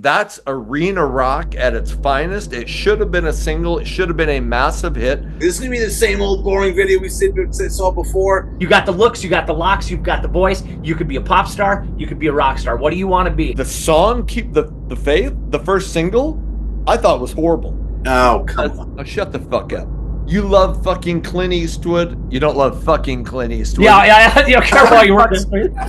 that's arena rock at its finest. It should have been a single. It should have been a massive hit. This is going to be the same old boring video we saw before. You got the looks, you got the locks, you've got the voice. You could be a pop star, you could be a rock star. What do you want to be? The song, Keep the Faith, the first single, I thought was horrible. Oh, come on. Oh, shut the fuck up. You love fucking Clint Eastwood. You don't love fucking Clint Eastwood. Yeah. You know, careful how you work.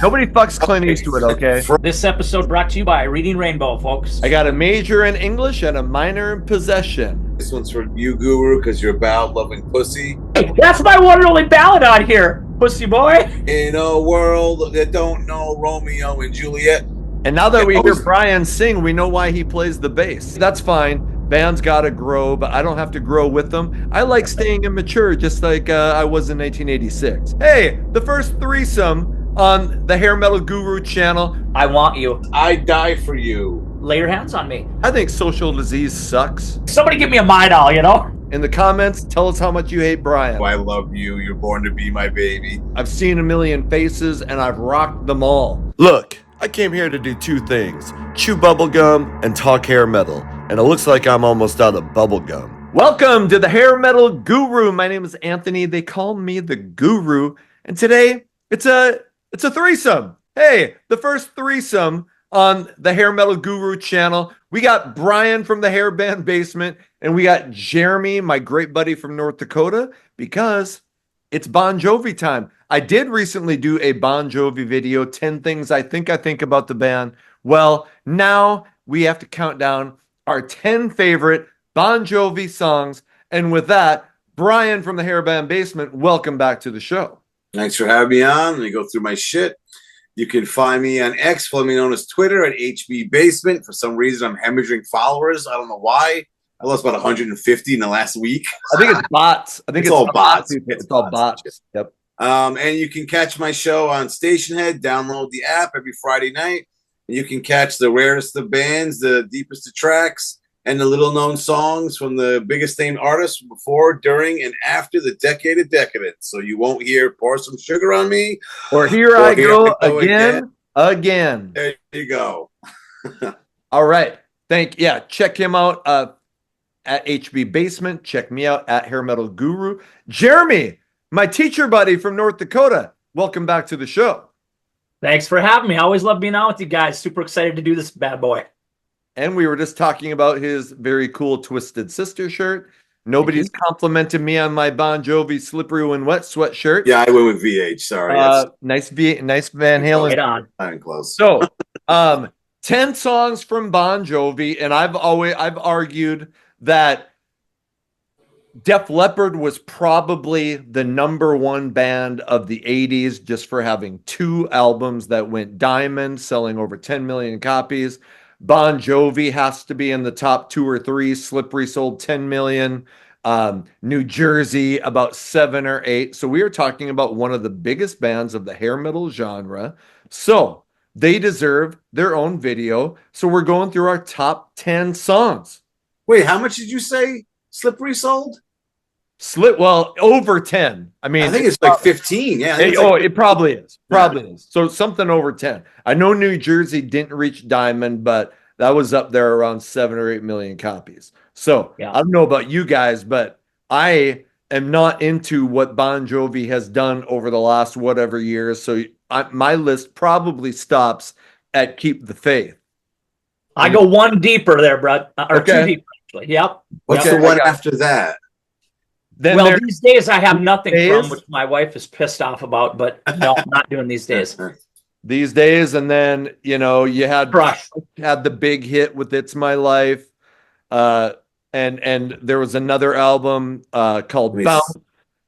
Nobody fucks Clint Eastwood, okay? This episode brought to you by Reading Rainbow, folks. I got a major in English and a minor in possession. This one's for you, Guru, because you're about loving pussy. Hey, that's my one and only ballad on here, pussy boy. In a world that don't know Romeo and Juliet. And now that we hear Bryan sing, we know why he plays the bass. That's fine. Bands gotta grow, but I don't have to grow with them. I like staying immature, just like I was in 1986. Hey, the first threesome on the Hair Metal Guru channel. I want you. I die for you. Lay your hands on me. I think social disease sucks. Somebody give me a my doll, you know? In the comments, tell us how much you hate Bryan. Oh, I love you. You're born to be my baby. I've seen a million faces and I've rocked them all. Look, I came here to do two things: chew bubblegum and talk hair metal. And it looks like I'm almost out of bubblegum. Welcome to the Hair Metal Guru. My name is Anthony. They call me the Guru. And today, it's a threesome. Hey, the first threesome on the Hair Metal Guru channel. We got Bryan from the Hair Band Basement, and we got Jeremy, my great buddy from North Dakota, because it's Bon Jovi time. I did recently do a Bon Jovi video, 10 things I think about the band. Well, now we have to count down our 10 favorite Bon Jovi songs. And with that, Bryan from the Hair Band Basement, welcome back to the show. Thanks for having me on. Let me go through my shit. You can find me on X, formerly known as Twitter, at HB Basement. For some reason, I'm hemorrhaging followers. I don't know why. I lost about 150 in the last week. I think it's bots. I think it's all bots. It's all bots. Yep. And you can catch my show on Stationhead. Download the app every Friday night. You can catch the rarest of bands, the deepest of tracks, and the little-known songs from the biggest named artists before, during, and after the decade of decadence. So you won't hear Pour Some Sugar on Me. Or Here I Go Again. There you go. All right. Check him out at HB Basement. Check me out at Hair Metal Guru. Jeremy, my teacher buddy from North Dakota, welcome back to the show. Thanks for having me. I always love being on with you guys. Super excited to do this bad boy. And we were just talking about his very cool Twisted Sister shirt. Nobody's complimented me on my Bon Jovi Slippery When Wet sweatshirt. Yeah, I went with VH. Sorry. Nice Van Halen. Right on. I'm close. So, 10 songs from Bon Jovi, and I've argued that Def Leppard was probably the number one band of the 80s just for having 2 albums that went diamond, selling over 10 million copies. Bon Jovi has to be in the top 2 or 3. Slippery sold 10 million. New Jersey, about 7 or 8. So we are talking about one of the biggest bands of the hair metal genre. So they deserve their own video. So we're going through our top 10 songs. Wait, how much did you say Slippery sold? Over 10. I mean, I think it's like 15. Yeah. It probably is. Is. So something over 10. I know New Jersey didn't reach diamond, but that was up there around 7 or 8 million copies. So I don't know about you guys, but I am not into what Bon Jovi has done over the last whatever years. So my list probably stops at Keep the Faith. I go one deeper there, bro. Or 2 deeper, actually. Yep. What's the one after that? Well, these days I have nothing from, which my wife is pissed off about, but no, I'm not doing these days. These days, and then, you had the big hit with It's My Life. And there was another album called Bounce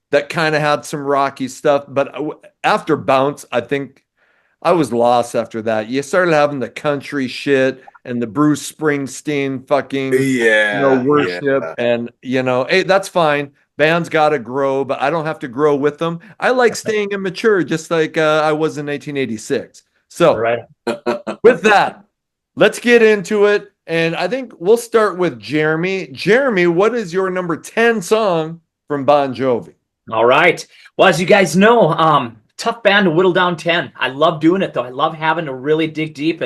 that kind of had some rocky stuff. But after Bounce, I think I was lost after that. You started having the country shit and the Bruce Springsteen fucking worship. And, hey, that's fine. Bands got to grow, but I don't have to grow with them. I like staying immature, just like I was in 1986. So with that, let's get into it. And I think we'll start with Jeremy. Jeremy, what is your number 10 song from Bon Jovi? All right. Well, as you guys know, tough band to whittle down 10. I love doing it, though. I love having to really dig deep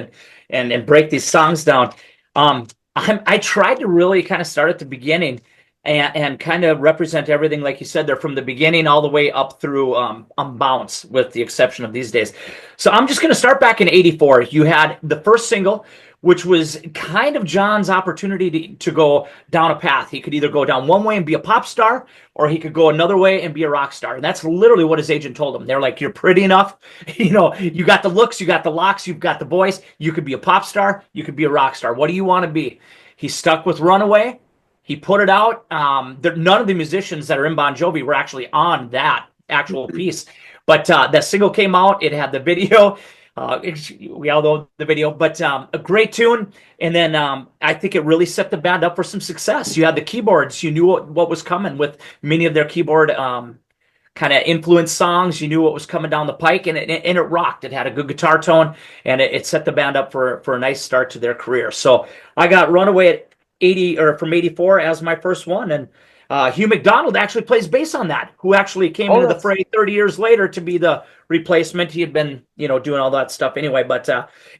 and break these songs down. I tried to really kind of start at the beginning and kind of represent everything, like you said, there from the beginning all the way up through Bounce, with the exception of these days. So I'm just going to start back in '84. You had the first single, which was kind of John's opportunity to go down a path. He could either go down one way and be a pop star, or he could go another way and be a rock star. And that's literally what his agent told him. They're like, you're pretty enough. You got the looks, you got the locks, you've got the voice. You could be a pop star, you could be a rock star. What do you want to be? He stuck with Runaway. He put it out. None of the musicians that are in Bon Jovi were actually on that actual piece. But that single came out. It had the video. We all know the video, but a great tune. And then I think it really set the band up for some success. You had the keyboards. You knew what was coming with many of their keyboard kind of influence songs. You knew what was coming down the pike, and it rocked. It had a good guitar tone, and it set the band up for a nice start to their career. So I got Runaway at 80 or from '84 as my first one, and Hugh McDonald actually plays bass on that, who actually came into the fray 30 years later to be the replacement. He had been, doing all that stuff anyway. But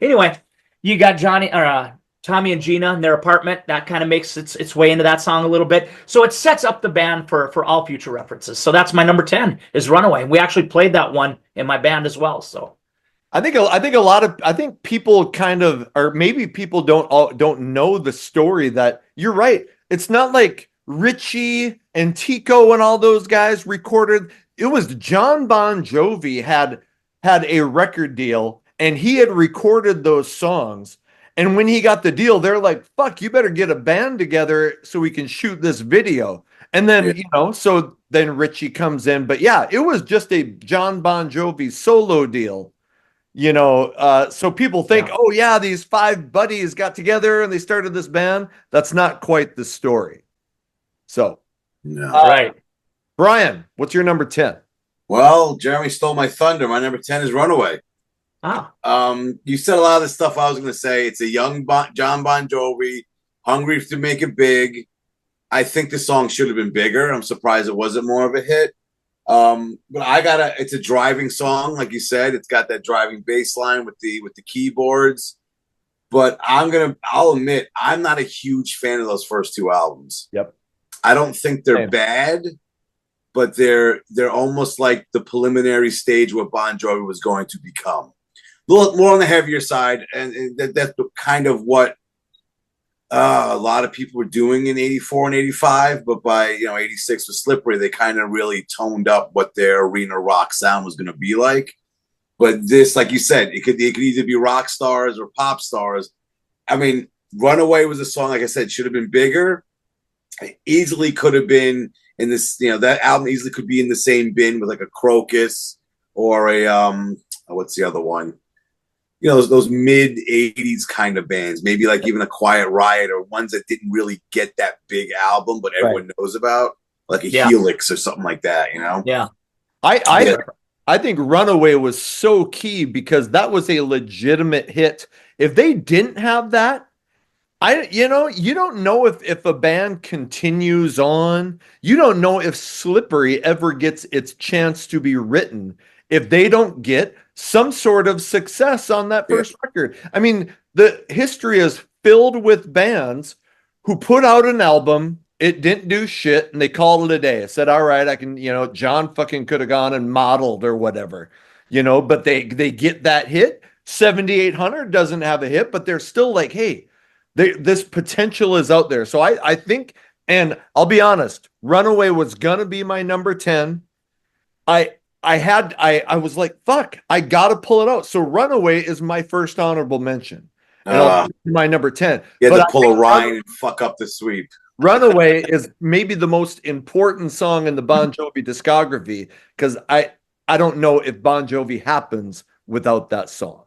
anyway, you got Tommy and Gina in their apartment. That kind of makes its way into that song a little bit. So it sets up the band for all future references. So that's my number 10 is Runaway. We actually played that one in my band as well. So I think people kind of, or maybe people don't know the story that you're right. It's not like Richie and Tico and all those guys recorded. It was John Bon Jovi had a record deal, and he had recorded those songs. And when he got the deal, they're like, fuck, you better get a band together so we can shoot this video. And then, so then Richie comes in. But yeah, it was just a John Bon Jovi solo deal. So people think, oh yeah, these 5 buddies got together and they started this band. That's not quite the story. So, right. Bryan, what's your number 10? Well, Jeremy stole my thunder. My number 10 is Runaway. You said a lot of the stuff I was going to say. It's a young John Bon Jovi, hungry to make it big. I think the song should have been bigger. I'm surprised it wasn't more of a hit. But it's a driving song, like you said. It's got that driving bass line with the keyboards. But I'll admit, I'm not a huge fan of those first 2 albums. Yep. I don't think they're bad, but they're almost like the preliminary stage what Bon Jovi was going to become. A little more on the heavier side, and that's kind of what a lot of people were doing in '84 and '85. But by '86 with Slippery, they kind of really toned up what their arena rock sound was going to be like. But this, like you said, it could either be rock stars or pop stars. I mean, Runaway was a song, like I said, should have been bigger. It easily could have been in this, that album easily could be in the same bin with like a Crocus or a what's the other one? Those mid '80s kind of bands, maybe like even a Quiet Riot, or ones that didn't really get that big album, but everyone knows about, like a Helix or something like that. Yeah. I think Runaway was so key because that was a legitimate hit. If they didn't have that, you don't know if a band continues on. You don't know if Slippery ever gets its chance to be written if they don't get some sort of success on that first record. I mean, the history is filled with bands who put out an album, it didn't do shit, and they called it a day. I said, all right, I can, John fucking could have gone and modeled or whatever, but they get that hit. 7800 doesn't have a hit, but they're still like, hey, this potential is out there. So I think, and I'll be honest, Runaway was gonna be my number 10. I was like, fuck, I gotta pull it out. So Runaway is my first honorable mention. And my number 10. You had to pull a Ryan and fuck up the sweep. Runaway is maybe the most important song in the Bon Jovi discography, because I don't know if Bon Jovi happens without that song.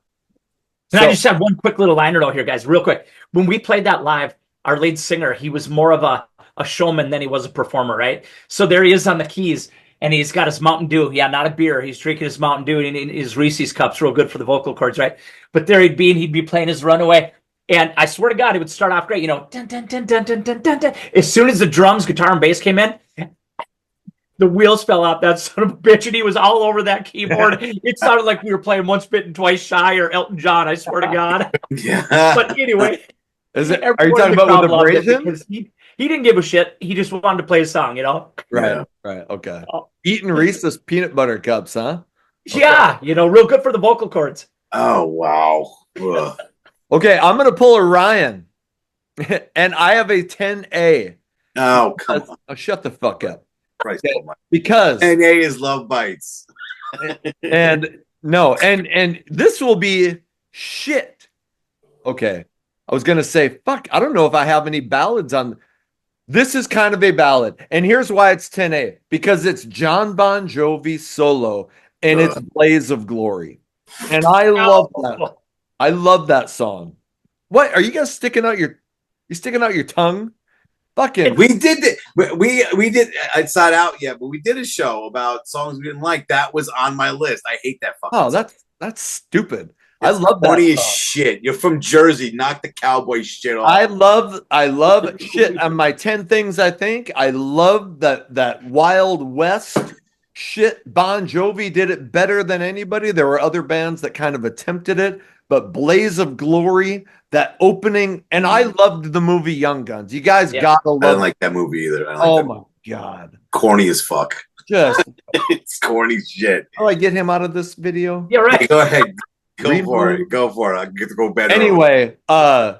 I just have one quick little liner note here, guys, real quick. When we played that live, our lead singer, he was more of a showman than he was a performer, right? So there he is on the keys, and he's got his Mountain Dew. Yeah, not a beer. He's drinking his Mountain Dew and his Reese's cups, real good for the vocal cords, right? But there he'd be, and he'd be playing his Runaway. And I swear to God, it would start off great, dun, dun, dun, dun, dun, dun, dun, dun. As soon as the drums, guitar, and bass came in, the wheels fell off that son of a bitch, and he was all over that keyboard. It sounded like we were playing Once Bitten, Twice Shy or Elton John, I swear to God. Yeah. But anyway, Is it? Are you Everyone in talking the about crowd with loved it abrasion? because he didn't give a shit. He just wanted to play his song, you know? Right. Yeah. Right. Okay. Oh. Eating Reese's peanut butter cups, huh? Yeah, you know, real good for the vocal cords. Oh wow. Ugh. Okay, I'm gonna pull a Ryan, and I have a 10A. Oh come on, Oh, shut the fuck up. Christ Okay, Almighty. because NA is Love Bites. and no, and this will be shit. Okay, I was gonna say fuck. I don't know if I have any ballads on. This is kind of a ballad, and here's why it's 10A because it's John Bon Jovi solo, and it's Blaze of Glory, and I love that. Oh. I love that song. What are you guys sticking out your? You sticking out your tongue? Fucking. We did it. We did. It's not out yet, but we did a show about songs we didn't like. That was on my list. I hate that fucking. Oh, song. that's stupid. It's I love that funny as song. shit. You're from Jersey. Knock the cowboy shit off. I love shit on my 10 things I think. I love that Wild West shit. Bon Jovi did it better than anybody. There were other bands that kind of attempted it, but Blaze of Glory, that opening, and I loved the movie Young Guns. You guys gotta I love didn't like that movie either. I Oh like my god. corny as fuck. Just It's corny shit. how do I get him out of this video? Yeah, right. Hey, go ahead. Go Reboot. for it. Go for it. I get to go better. Anyway, I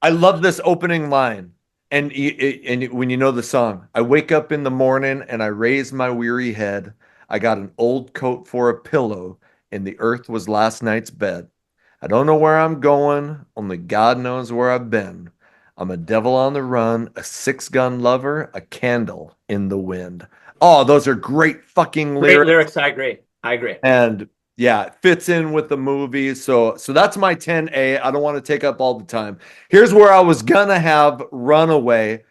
love this opening line. And when you know the song, I wake up in the morning and I raise my weary head. I got an old coat for a pillow, and the earth was last night's bed. I don't know where I'm going, only God knows where I've been. I'm a devil on the run, a six-gun lover, a candle in the wind. Oh, those are great fucking Great lyrics. lyrics. I agree. I agree. And yeah, it fits in with the movie. So that's my 10A. I don't want to take up all the time. Here's where I was gonna have Runaway,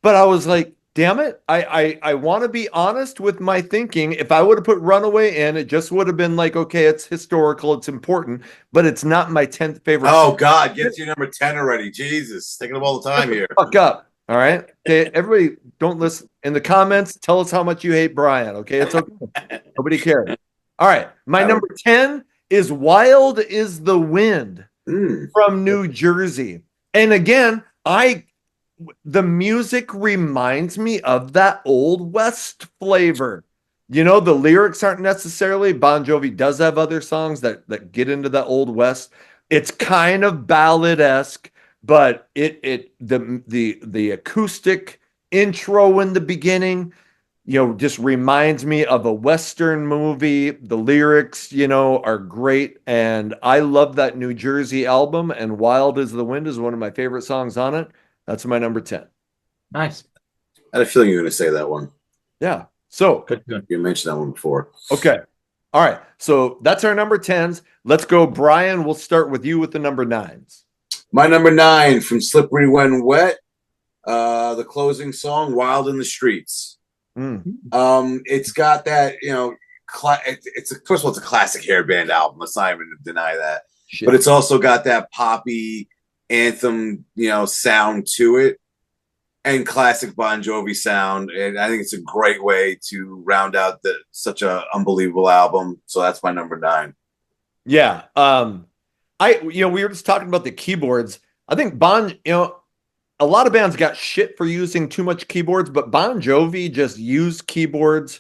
but I was like, damn it. I want to be honest with my thinking. If I would have put Runaway in, it just would have been like, okay, it's historical, it's important, but it's not my 10th favorite. Oh God, get to your number 10 already. Jesus, taking up all the time here. Fuck up. All right. Okay, everybody don't listen in the comments. Tell us how much you hate Brian. Okay, it's okay. Nobody cares. All right. My number 10 is Wild is the Wind from New Jersey. And again, the music reminds me of that old West flavor. You know, the lyrics aren't necessarily. Bon Jovi does have other songs that get into that old West. It's kind of ballad-esque, but the acoustic intro in the beginning, you know, just reminds me of a Western movie. The lyrics, you know, are great. And I love that New Jersey album. And Wild is the Wind is one of my favorite songs on it. That's my number 10. Nice. I had a feeling you were going to say that one. Yeah. So Good. You mentioned that one before. Okay. All right. So that's our number 10s. Let's go, Brian. We'll start with you with the number 9s. My number 9 from Slippery When Wet, the closing song, Wild in the Streets. It's got that, you know, first of all, it's a classic hair band album. Let's not even deny that. Shit. But it's also got that poppy anthem, you know, sound to it, and classic Bon Jovi sound. And I think it's a great way to round out such a unbelievable album. So that's my number 9. Yeah. We were just talking about the keyboards. I think a lot of bands got shit for using too much keyboards, but Bon Jovi just used keyboards.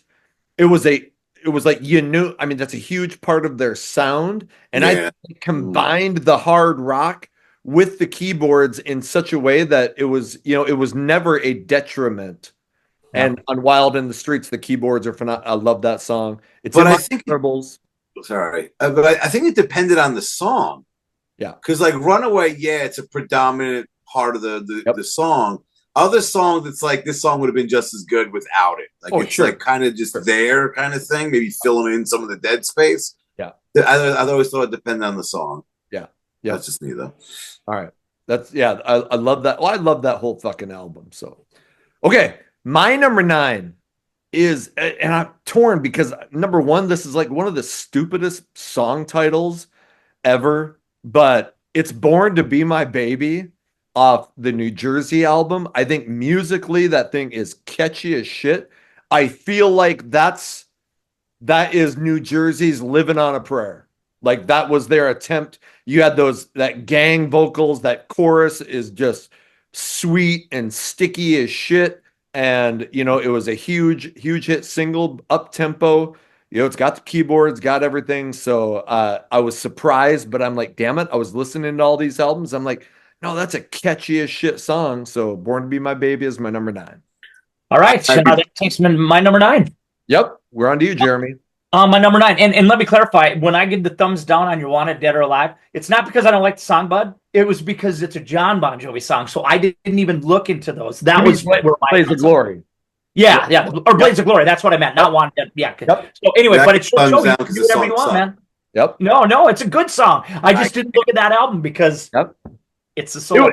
It was like, I mean, that's a huge part of their sound. And I combined the hard rock with the keyboards in such a way that it was never a detriment. Yeah. And on Wild in the Streets, the keyboards are phenomenal. I love that song. But I think sorry, but I think it depended on the song. Yeah, because like Runaway, it's a predominant part of the song. Other songs, it's like this song would have been just as good without it. Like it's like kind of just there kind of thing. Maybe filling in some of the dead space. Yeah, I always thought it depended on the song. Yeah, that's just me though. All right, I love that. Well, I love that whole fucking album. So, okay, my number 9 is, and I'm torn because number 1, this is like one of the stupidest song titles ever, but it's Born to Be My Baby off the New Jersey album. I think musically that thing is catchy as shit. I feel like that is New Jersey's Living on a Prayer. Like that was their attempt. You had that gang vocals, that chorus is just sweet and sticky as shit. And you know, it was a huge hit single, up tempo. You know, it's got the keyboards, got everything. So I was surprised, but I'm like, damn it, I was listening to all these albums. I'm like, no, that's a catchy as shit song. So Born to Be My Baby is my number 9. All right, so that takes me to my number 9. Yep, we're on to you, Jeremy. My number 9, and let me clarify, when I give the thumbs down on Your Wanted Dead or Alive, it's not because I don't like the song, bud. It was because it's a John Bon Jovi song, so I didn't even look into those. That was where my Blaze of Glory. Yeah, or Blades of Glory. That's what I meant, not Wanted Dead. Yeah. Yep. So anyway, That but it's thumbs show you down can 'cause do the whatever you song want, sucked. man. Yep. No, it's a good song. I just didn't look at that album because it's a solo.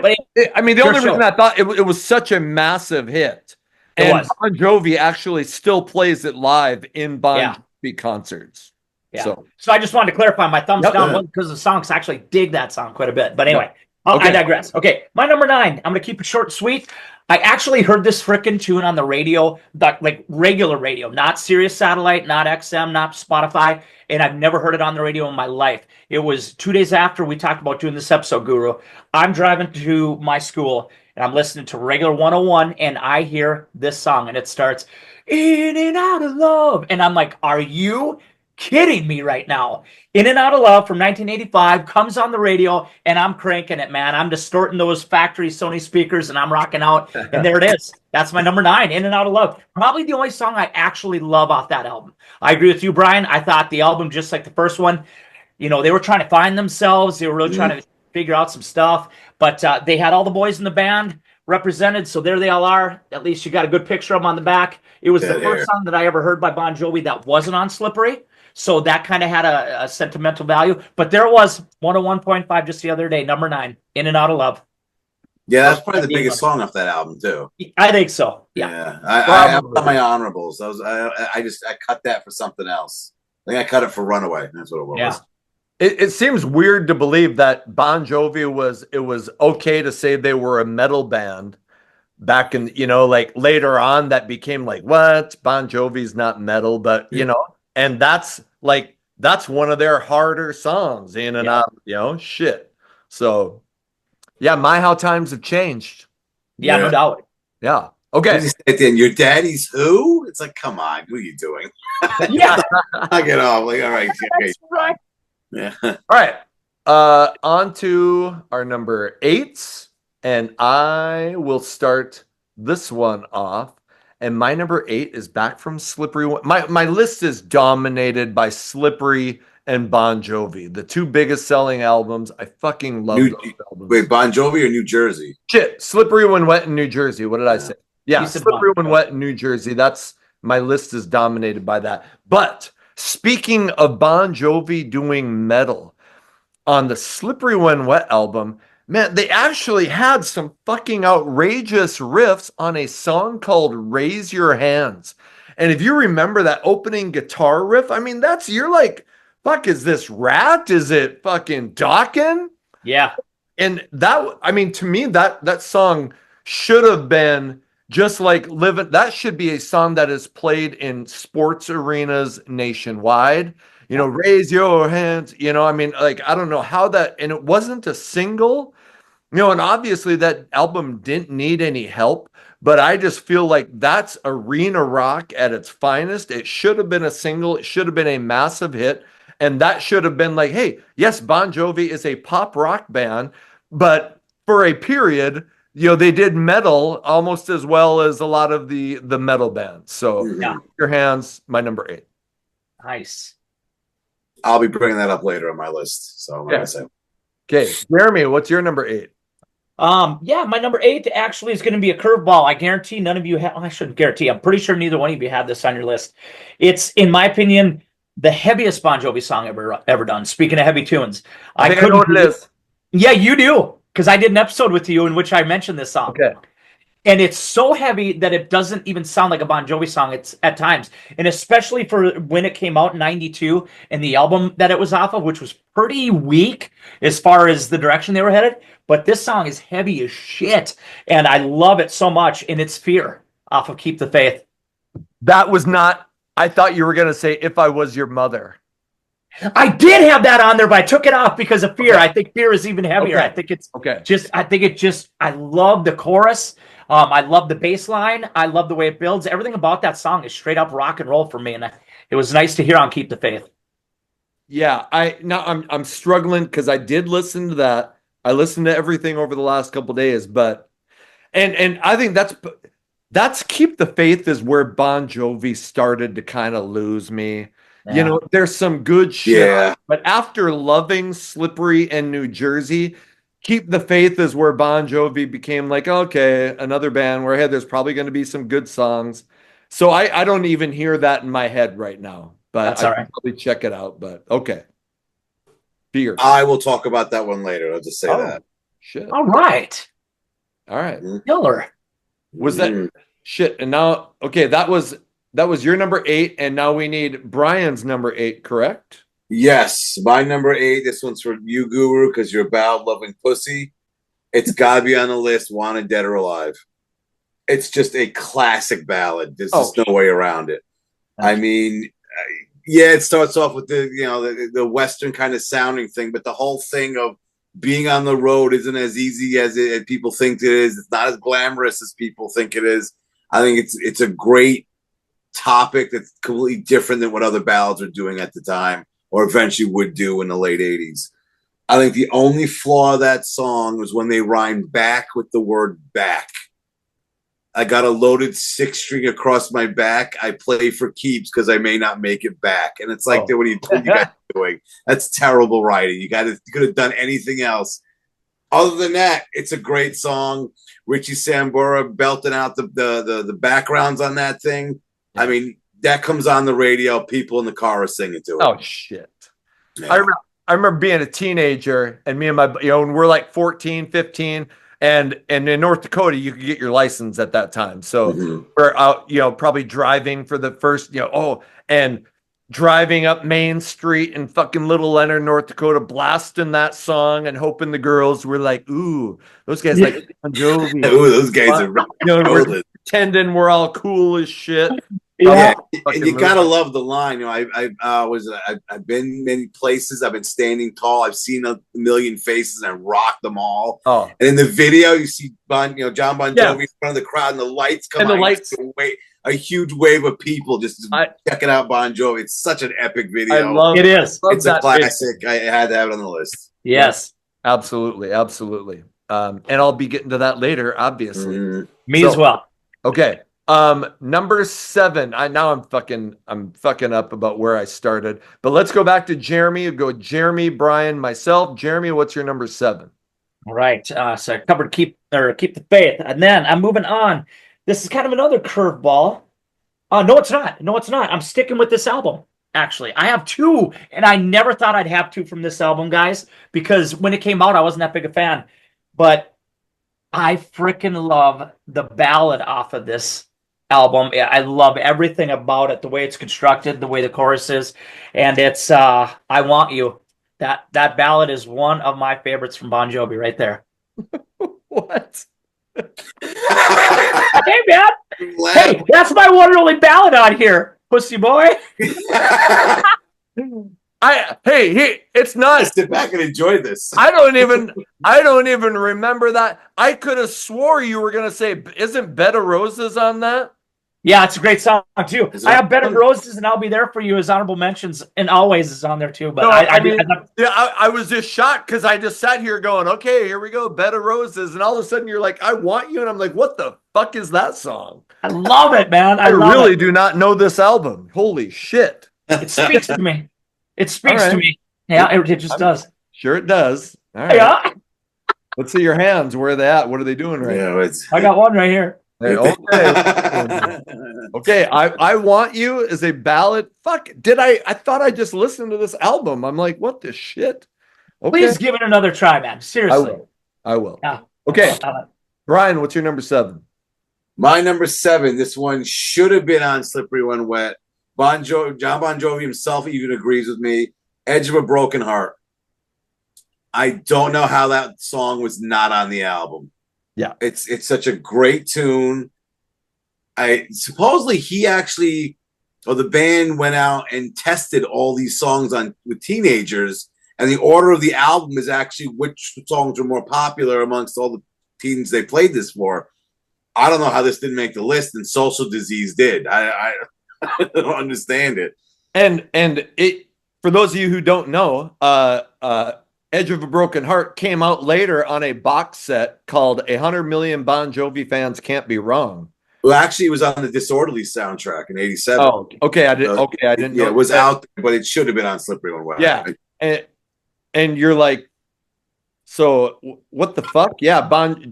I mean, the only reason show. I thought it was such a massive hit, It and was. Bon Jovi actually still plays it live in Bon Jovi concerts. Yeah. So I just wanted to clarify my thumbs down wasn't because the songs actually dig that song quite a bit. But anyway, I digress. Okay, my number 9. I'm going to keep it short and sweet. I actually heard this frickin' tune on the radio, like regular radio, not Sirius Satellite, not XM, not Spotify, and I've never heard it on the radio in my life. It was 2 days after we talked about doing this episode, Guru. I'm driving to my school, and I'm listening to regular 101, and I hear this song, and it starts, In and Out of Love, and I'm like, are you kidding me right now? In and Out of Love from 1985 comes on the radio, and I'm cranking it, man. I'm distorting those factory Sony speakers, and I'm rocking out, and there it is. That's my number 9, In and Out of Love. Probably the only song I actually love off that album. I agree with you, Brian. I thought the album, just like the first one, you know, they were trying to find themselves. They were really trying to figure out some stuff, but they had all the boys in the band represented, so there they all are. At least you got a good picture of them on the back. It was the first song that I ever heard by Bon Jovi that wasn't on Slippery. So that kind of had a sentimental value. But there was 101.5 just the other day, number 9, In and Out of Love. Yeah, that's probably the biggest song off that album, too. I think so. Yeah. I have my honorables. I cut that for something else. I think I cut it for Runaway. That's what it was. Yeah. It seems weird to believe that Bon Jovi was okay to say they were a metal band back in, you know, like later on that became like, what? Bon Jovi's not metal, but you know, and that's one of their harder songs, In and Out, you know, shit. So yeah, my how times have changed. Yeah, no doubt. Yeah. Okay. Then your daddy's who? It's like, come on, what are you doing? Yeah. Knock it off. Like, all right. That's right. Yeah. All right. On to our number 8s, and I will start this one off. And my number 8 is back from Slippery. My list is dominated by Slippery and Bon Jovi, the 2 biggest selling albums. I fucking love those albums. Wait, Bon Jovi or New Jersey? Shit, Slippery When Wet in New Jersey. What did I say? Yeah, Slippery When Wet in New Jersey. That's my list is dominated by that. But speaking of Bon Jovi doing metal, on the Slippery When Wet album, man, they actually had some fucking outrageous riffs on a song called Raise Your Hands. And if you remember that opening guitar riff, I mean, you're like, fuck, is this Rat? Is it fucking Dawkins? Yeah. And that, I mean, to me, that song should have been just like Living. That should be a song that is played in sports arenas nationwide. You know, Raise Your Hands, you know, I mean, like, I don't know how that, and it wasn't a single, you know, and obviously that album didn't need any help, but I just feel like that's arena rock at its finest. It should have been a single. It should have been a massive hit. And that should have been like, hey, yes, Bon Jovi is a pop rock band, but for a period, you know, they did metal almost as well as a lot of the metal bands. So Your Hands, my number 8. Nice. I'll be bringing that up later on my list. So I'm gonna say. Okay, Jeremy, what's your number 8? Yeah, my number 8 actually is going to be a curveball. I guarantee none of you have. I shouldn't guarantee. I'm pretty sure neither one of you have this on your list. It's, in my opinion, the heaviest Bon Jovi song ever done. Speaking of heavy tunes, I think I know what it is. Yeah, you do, because I did an episode with you in which I mentioned this song. Okay. And it's so heavy that it doesn't even sound like a Bon Jovi song. It's at times, and especially for when it came out in '92 and the album that it was off of, which was pretty weak as far as the direction they were headed. But this song is heavy as shit, and I love it so much. And it's Fear off of Keep the Faith. That was not. I thought you were going to say If I Was Your Mother. I did have that on there, but I took it off because of Fear. Okay. I think Fear is even heavier. Okay. I think it's I love the chorus. I love the bass line. I love the way it builds. Everything about that song is straight up rock and roll for me. And it was nice to hear on Keep the Faith. Yeah, I'm struggling because I did listen to that. I listened to everything over the last couple of days, but and I think that's Keep the Faith is where Bon Jovi started to kind of lose me. Yeah. You know, there's some good shit, but after Loving, Slippery, and New Jersey, Keep the Faith is where Bon Jovi became like, okay, another band where, hey, there's probably going to be some good songs. So I don't even hear that in my head right now, but I can probably check it out. But okay. Fear. I will talk about that one later. I'll just say that. Shit. All right. Killer. Was that shit? And now, okay, that was your number 8, and now we need Brian's number 8, correct? Yes, my number 8. This one's for you, Guru, because you're about loving pussy. It's gotta be on the list. Wanted, Dead or Alive. It's just a classic ballad. There's just no way around it. I mean, it starts off with the Western kind of sounding thing, but the whole thing of being on the road isn't as easy as people think it is. It's not as glamorous as people think it is. I think it's a great topic that's completely different than what other ballads are doing at the time, or eventually would do in the late 80s. I think the only flaw of that song was when they rhymed back with the word back. I got a loaded 6-string across my back. I play for keeps because I may not make it back. And it's like, what are you guys doing? That's terrible writing. You could have done anything else. Other than that, it's a great song. Richie Sambora belting out the backgrounds on that thing. Yeah. I mean, that comes on the radio. People in the car are singing to it. Oh, shit. Yeah. I remember being a teenager, and me and my, when we're like 14, 15, and in North Dakota, you could get your license at that time. So we're out, probably driving for the first, and driving up Main Street in fucking Little Leonard, North Dakota, blasting that song and hoping the girls were like, ooh, those guys like Bon Jovi. Ooh, those guys are we're pretending we're all cool as shit. Yeah, and you gotta love the line. I've been many places. I've been standing tall. I've seen a million faces and I rocked them all. Oh, and in the video, you see John Bon Jovi in front of the crowd, and the lights come on. A huge wave of people just checking out Bon Jovi. It's such an epic video. I love it. It's a classic. Video. I had to have it on the list. Yes, absolutely. And I'll be getting to that later, obviously. Me as well. Okay. Number 7. I'm fucking up about where I started, but let's go back to Jeremy. Go Jeremy, Brian, myself. Jeremy, what's your number 7? All right. So I covered Keep the Faith, and then I'm moving on. This is kind of another curveball. No, it's not. I'm sticking with this album. Actually, I have 2, and I never thought I'd have 2 from this album, guys, because when it came out, I wasn't that big a fan, but I freaking love the ballad off of this album. I love everything about it, the way it's constructed, the way the chorus is, and it's I Want You. That ballad is one of my favorites from Bon Jovi right there. What? Hey, man. Hey, that's my one and only ballad on here, pussy boy. It's not. Sit back and enjoy this. I don't even remember that. I could have swore you were gonna say, isn't Bed of Roses on that? Yeah, it's a great song too. I have Bed of Roses and I'll Be There For You as honorable mentions, and Always is on there too. But I was just shocked because I just sat here going, okay, here we go, Bed of Roses, and all of a sudden you're like, I Want You, and I'm like, what the fuck is that song? I love it, man. I really do not know this album. Holy shit! It speaks to me. It speaks to me. Yeah, it just does. Sure, it does. All right. Yeah. Let's see your hands. Where are they at? What are they doing right now? I got one right here. Hey, okay. Okay, I Want You is a ballad. Fuck, I thought I just listened to this album. I'm like, what the shit? Okay. Please give it another try, man. Seriously. I will. Yeah. Okay. Brian, what's your number 7? My number 7, this one should have been on Slippery When Wet. John Bon Jovi himself even agrees with me. Edge of a Broken Heart. I don't know how that song was not on the album. Yeah, it's such a great tune. Supposedly he actually or the band went out and tested all these songs with teenagers, and the order of the album is actually which songs are more popular amongst all the teens they played this for. I don't know how this didn't make the list, and Social Disease did. I don't understand it. And it, for those of you who don't know, Edge of a Broken Heart came out later on a box set called 100 Million Bon Jovi Fans Can't Be Wrong. Well, actually, it was on the Disorderly soundtrack in '87. Oh, okay. I didn't know. Yeah, it was out there, but it should have been on Slippery When Wet. Yeah, and you're like, so what the fuck? Yeah,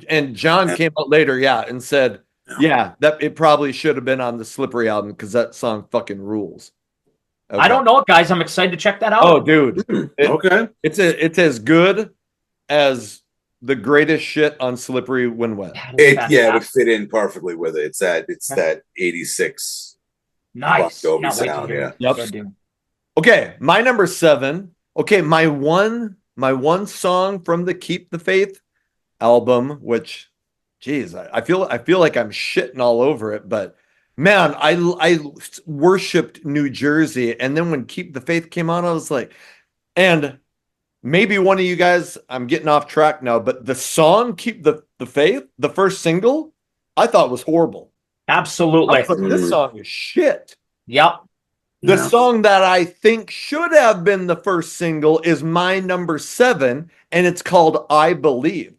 and John came out later, and said, that it probably should have been on the Slippery album because that song fucking rules. Okay. I don't know it, guys. I'm excited to check that out. Oh, dude. Okay. It's as good as the greatest shit on Slippery When Wet. It would fit in perfectly with it. It's that 86 nice Bon Jovi sound. Yeah. Yep. Okay, my number 7. Okay, my one song from the Keep the Faith album, which, geez, I feel like I'm shitting all over it, but man, I worshipped New Jersey, and then when Keep the Faith came on, I was like, and maybe one of you guys, I'm getting off track now, but the song Keep the Faith, the first single, I thought was horrible. Absolutely. This song is shit. Yep. The song that I think should have been the first single is my number 7, and it's called I Believe.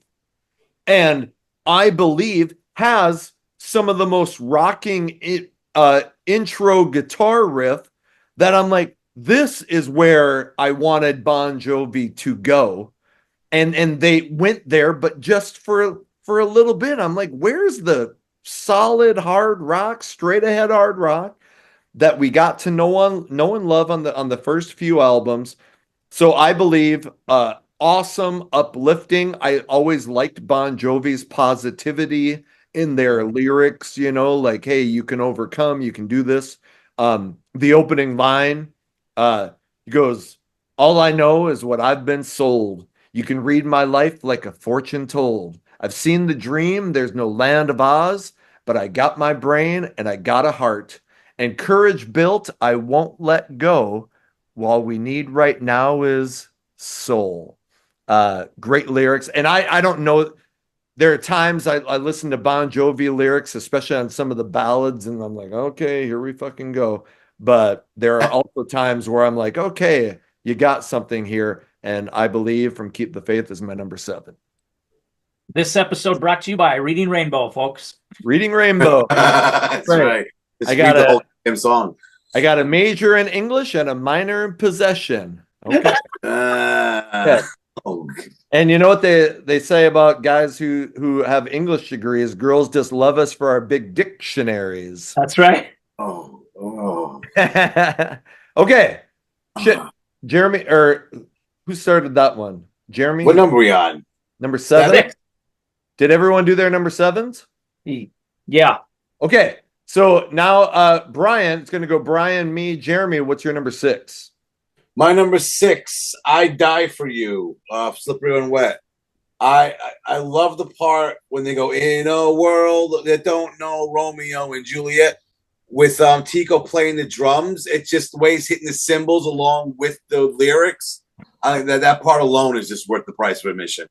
And I Believe has some of the most rocking intro guitar riff that I'm like, this is where I wanted Bon Jovi to go. And they went there, but just for a little bit. I'm like, where's the solid hard rock, straight ahead hard rock that we got to know and love on the first few albums? So I Believe, awesome, uplifting. I always liked Bon Jovi's positivity in their lyrics, like, hey, you can overcome, you can do this. The opening line, he goes, all I know is what I've been sold. You can read my life like a fortune told. I've seen the dream, there's no land of Oz, but I got my brain and I got a heart. And courage built, I won't let go. All we need right now is soul. Great lyrics. And I don't know, there are times I listen to Bon Jovi lyrics, especially on some of the ballads, and I'm like, okay, here we fucking go. But there are also times where I'm like, okay, you got something here. And I Believe from Keep the Faith is my number 7. This episode brought to you by Reading Rainbow, folks. Reading Rainbow. That's right. I got the whole damn song. I got a major in English and a minor in possession. Okay. And you know what they say about guys who have English degrees? Girls just love us for our big dictionaries. That's right. Oh. Okay. Shit. Jeremy, or who started that one? Jeremy? What number are we on? Number 7? Did everyone do their number 7s? Yeah. Okay. So now Brian, it's going to go Brian, me, Jeremy. What's your number 6? My number 6, I Die For You, Slippery When Wet. I love the part when they go, in a world that don't know Romeo and Juliet, with Tico playing the drums. It's just the way he's hitting the cymbals along with the lyrics. I think that part alone is just worth the price of admission.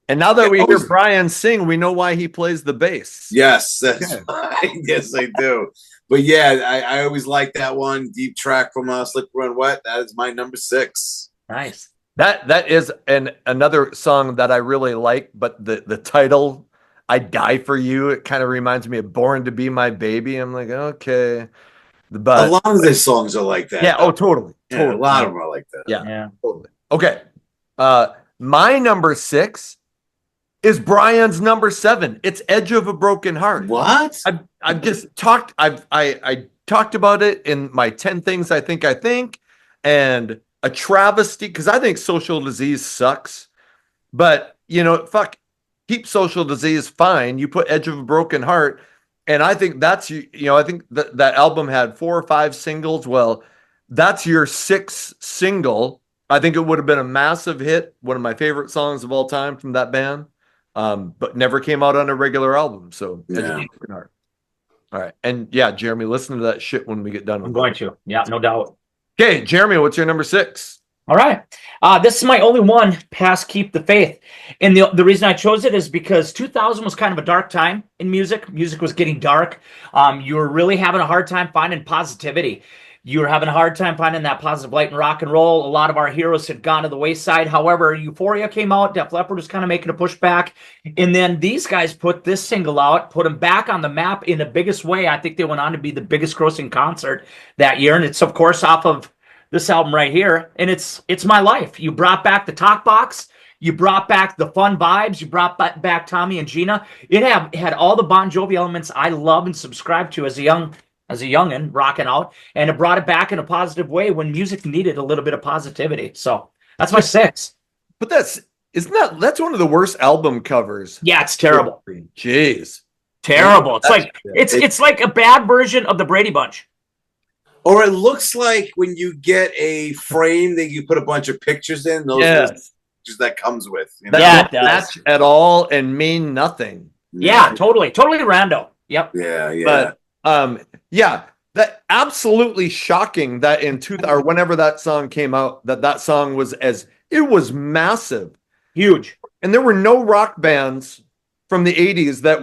And now that we hear Brian sing, we know why he plays the bass. Yes, that's right. Yes, I do. But yeah, I always like that one. Deep track from Slippery When Wet. That is my number 6. Nice. That is another song that I really like, but the title, I Die For You, it kind of reminds me of Born to Be My Baby. I'm like, okay. But a lot of their songs are like that. Yeah, totally. Yeah, a lot of them are like that. Yeah. Totally. Okay. My number 6 is Brian's number 7. It's Edge of a Broken Heart. What? I've just talked. I talked about it in my 10 things I think, and a travesty, because I think Social Disease sucks. But fuck, keep Social Disease fine. You put Edge of a Broken Heart, and I think that's I think that album had 4 or 5 singles. Well, that's your 6th single. I think it would have been a massive hit. One of my favorite songs of all time from that band. But never came out on a regular album. So Edge of a Broken Heart. All right. And yeah, Jeremy, listen to that shit when we get done with I'm going to. Yeah, no doubt. Okay, Jeremy, what's your number 6? All right. This is my only one past Keep the Faith. And the reason I chose it is because 2000 was kind of a dark time in music. Music was getting dark. You were really having a hard time finding positivity. You were having a hard time finding that positive light in rock and roll. A lot of our heroes had gone to the wayside. However, Euphoria came out. Def Leppard was kind of making a pushback. And then these guys put this single out, put them back on the map in the biggest way. I think they went on to be the biggest grossing concert that year. And it's, of course, off of this album right here, and it's My Life. You brought back the talk box, you brought back the fun vibes, you brought back Tommy and Gina. It had all the Bon Jovi elements I love and subscribe to as a youngin' rocking out, and it brought it back in a positive way when music needed a little bit of positivity. So that's my 6. But that's one of the worst album covers. Yeah, it's terrible. Jeez. Terrible. It's like a bad version of the Brady Bunch. Or it looks like when you get a frame that you put a bunch of pictures in, those pictures that comes with. You know? Yeah, it does. Match at all and mean nothing. Yeah, totally rando. Yep. Yeah. But that absolutely shocking that or whenever that song came out, that song was it was massive, huge, and there were no rock bands from the 80s that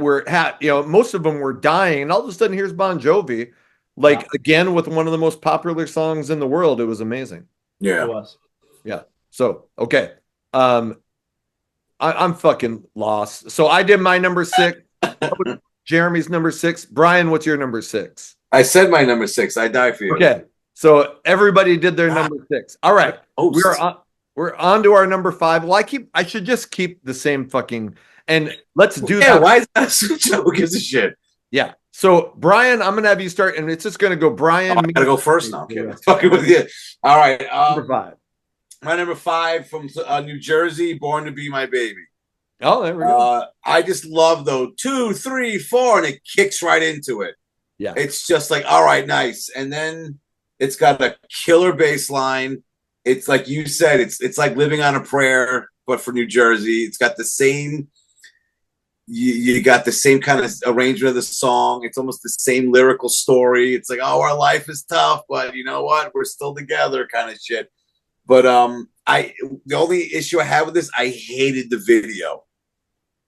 most of them were dying, and all of a sudden here's Bon Jovi. Again, with one of the most popular songs in the world. It was amazing. Yeah. It was. Yeah. So, okay. I'm fucking lost. So I did my number 6. Jeremy's number 6. Brian, what's your number 6? I said my number 6. I die for you. Okay. So everybody did their number 6. All right. We're on to our number 5. Well, I should just keep the same fucking, and let's do that. Yeah, why is that such a who gives a shit? Yeah. So, Brian, I'm going to have you start, and it's just going to go Brian. I got to go first now. Okay. Fucking with you. All right. Number 5. My number 5 from New Jersey, Born to Be My Baby. Oh, there we go. I just love, though, 2, 3, 4, and it kicks right into it. Yeah. It's just like, all right, nice. And then it's got a killer bass line. It's like you said, it's like Living on a Prayer, but for New Jersey. It's got the same... You got the same kind of arrangement of the song. It's almost the same lyrical story. It's like, oh, our life is tough, but you know what? We're still together kind of shit. But the only issue I have with this, I hated the video.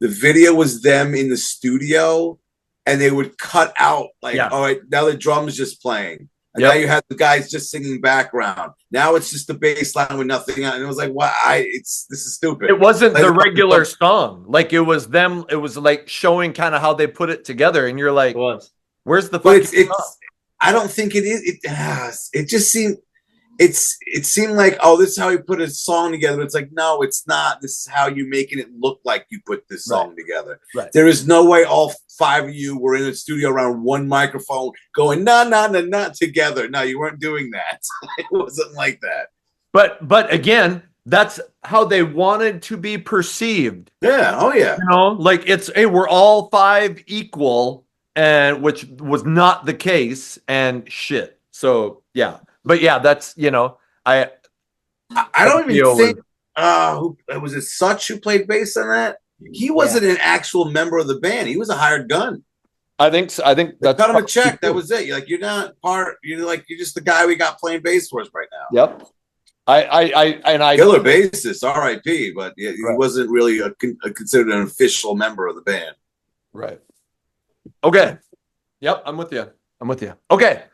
The video was them in the studio, and they would cut out all right, now the drum's just playing. And now you have the guys just singing background. Now it's just the bass line with nothing on. And it was like, this is stupid. It wasn't the regular song. It was them. It was like showing kind of how they put it together. And you're like, where's the fucking song? I don't think it is. It just seemed, it seemed like, oh, this is how he put a song together. It's like, no, it's not. This is how you're making it look like you put this song together. Right. There is no way all 5 of you were in a studio around one microphone going, nah, together. No, you weren't doing that. It wasn't like that. But again, that's how they wanted to be perceived. Yeah. Oh, yeah. It's, hey, we're all 5 equal, and which was not the case, and shit. So, yeah. But yeah, that's, I don't even think, who was it, Such, who played bass on that? He wasn't an actual member of the band. He was a hired gun. I think so. I think that's cut him a check. That was it. You're not part. You're just the guy we got playing bass for us right now. Yep. I killer bassist, R.I.P. But he wasn't really considered an official member of the band. Right. Okay. Yep. I'm with you. Okay.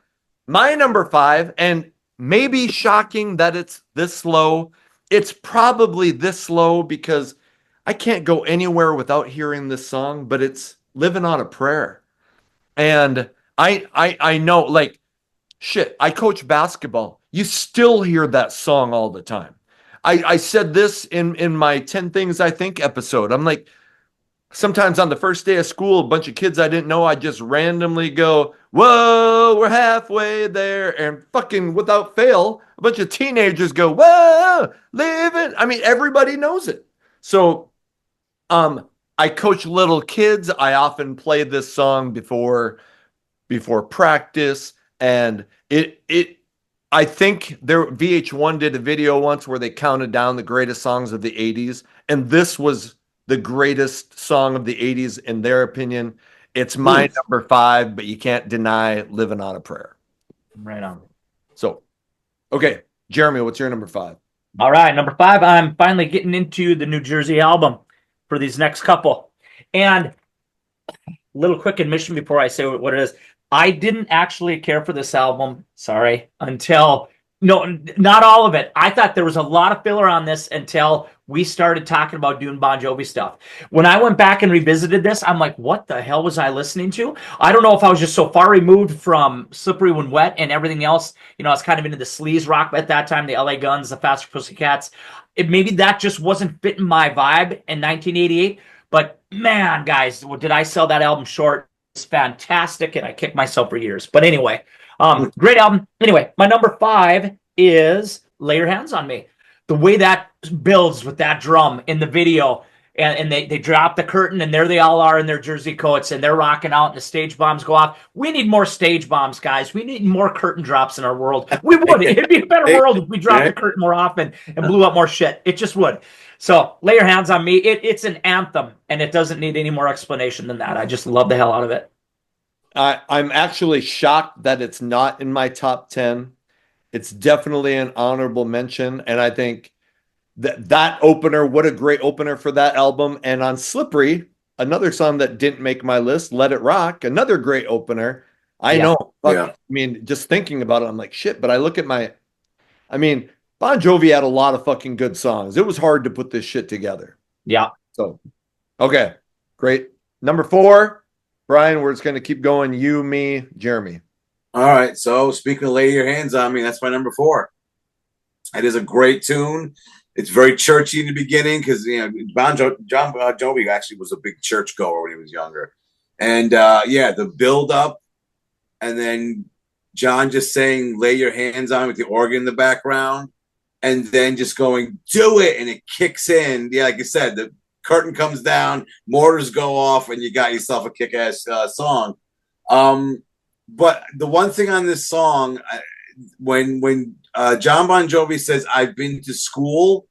My number 5, and maybe shocking that it's this slow. It's probably this slow because I can't go anywhere without hearing this song, but it's Living on a Prayer. And I know, shit, I coach basketball. You still hear that song all the time. I said this in my 10 Things I Think episode. I'm like, sometimes on the first day of school, a bunch of kids I didn't know, I just randomly go, whoa, we're halfway there. And fucking without fail, a bunch of teenagers go, whoa, living. I mean, everybody knows it. So I coach little kids. I often play this song before practice. And I think VH1 did a video once where they counted down the greatest songs of the 80s. And this was the greatest song of the 80s in their opinion. It's my number 5, but you can't deny Living on a Prayer. Right on. So, okay, Jeremy, what's your number 5? All right, number 5, I'm finally getting into the New Jersey album for these next couple. And little quick admission before I say what it is. I didn't actually care for this album, until, no, not all of it. I thought there was a lot of filler on this until we started talking about doing Bon Jovi stuff. When I went back and revisited this, I'm like, what the hell was I listening to? I don't know if I was just so far removed from Slippery When Wet and everything else. I was kind of into the sleaze rock at that time, the LA Guns, the Faster Pussycats. Maybe that just wasn't fitting my vibe in 1988. But man, guys, did I sell that album short? It's fantastic, and I kicked myself for years. But anyway, great album. Anyway, my number 5 is Lay Your Hands on Me. The way that builds with that drum in the video, and they drop the curtain, and there they all are in their jersey coats, and they're rocking out, and the stage bombs go off. We need more stage bombs, guys. We need more curtain drops in our world. We would. It'd be a better world if we dropped the curtain more often and blew up more shit. It just would. So, Lay Your Hands on Me. It's an anthem, and it doesn't need any more explanation than that. I just love the hell out of it. I'm actually shocked that it's not in my top 10. It's definitely an honorable mention, and I think that opener, what a great opener for that album. And on Slippery, another song that didn't make my list, Let It Rock, another great opener. I know. I mean, just thinking about it, I'm like, shit, but I look at Bon Jovi had a lot of fucking good songs. It was hard to put this shit together. Yeah. So, okay, great. Number 4, Brian, we're just going to keep going. You, me, Jeremy. All right. So speaking of Lay Your Hands on Me, that's my number 4. It is a great tune. It's very churchy in the beginning because, John Jovi actually was a big church goer when he was younger. And, the build up and then John just saying, lay your hands on with the organ in the background and then just going, do it. And it kicks in. Yeah, like you said, the curtain comes down, mortars go off, and you got yourself a kick-ass song. But the one thing on this song, when John Bon Jovi says, I've been to school,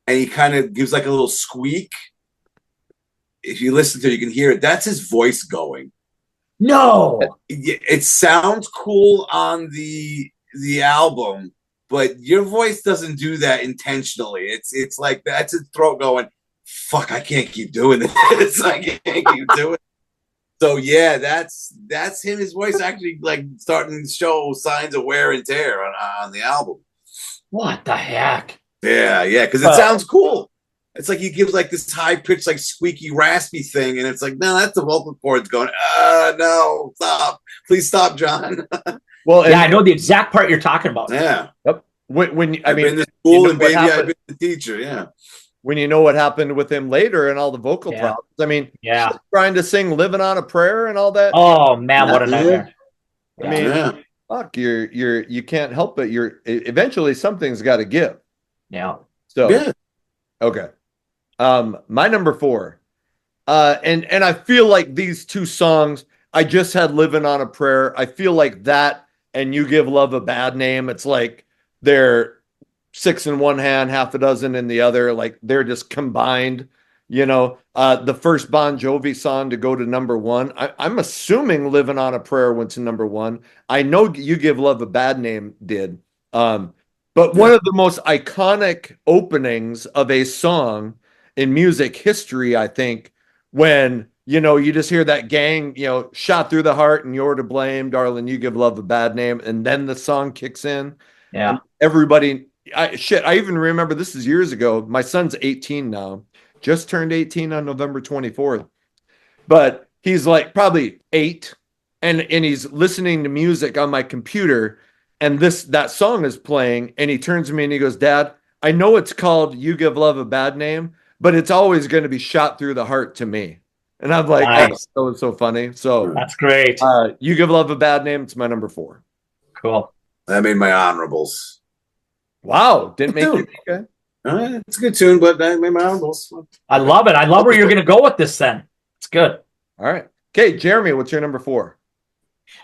and he kind of gives like a little squeak. If you listen to it, you can hear it. That's his voice going. No. It sounds cool on the album, but your voice doesn't do that intentionally. It's like that's his throat going, fuck, I can't keep doing this. I can't keep doing it. So yeah, that's him. His voice actually like starting to show signs of wear and tear on the album. What the heck? Yeah, because it sounds cool. It's like he gives like this high pitched, like squeaky, raspy thing, and it's like, no, that's the vocal cords going. No, stop! Please stop, John. Well, I know the exact part you're talking about. Yeah. Yep. When I've been to school and baby, I've been the teacher. Yeah. When you know what happened with him later and all the vocal problems, trying to sing "Living on a Prayer" and all that. Oh man, what a nightmare! Fuck, you can't help it. Eventually something's got to give. Yeah. So, okay. My number 4, and I feel like these two songs. I just had "Living on a Prayer." I feel like that and "You Give Love a Bad Name." It's like they're 6 in one hand, half a dozen in the other. Like they're just combined. The first Bon Jovi song to go to number 1. I'm assuming "Living on a Prayer" went to number 1. I know "You Give Love a Bad Name" did. But one of the most iconic openings of a song in music history, I think, when, you just hear that gang, shot through the heart and you're to blame, darling, you give love a bad name. And then the song kicks in. Yeah. And everybody, I even remember this is years ago. My son's 18 now, just turned 18 on November 24th. But he's like probably 8 and he's listening to music on my computer. And that song is playing, and he turns to me and he goes, Dad, I know it's called "You Give Love a Bad Name," but it's always going to be shot through the heart to me. And I'm like, nice. Oh, that was so funny. So that's great. "You Give Love a Bad Name." It's my number 4. Cool. That made my honorables. Wow. Didn't make it. Okay. It's a good tune, but that made my honorables. I love it. I love where you're going to go with this then. It's good. All right. Okay, Jeremy, what's your number 4?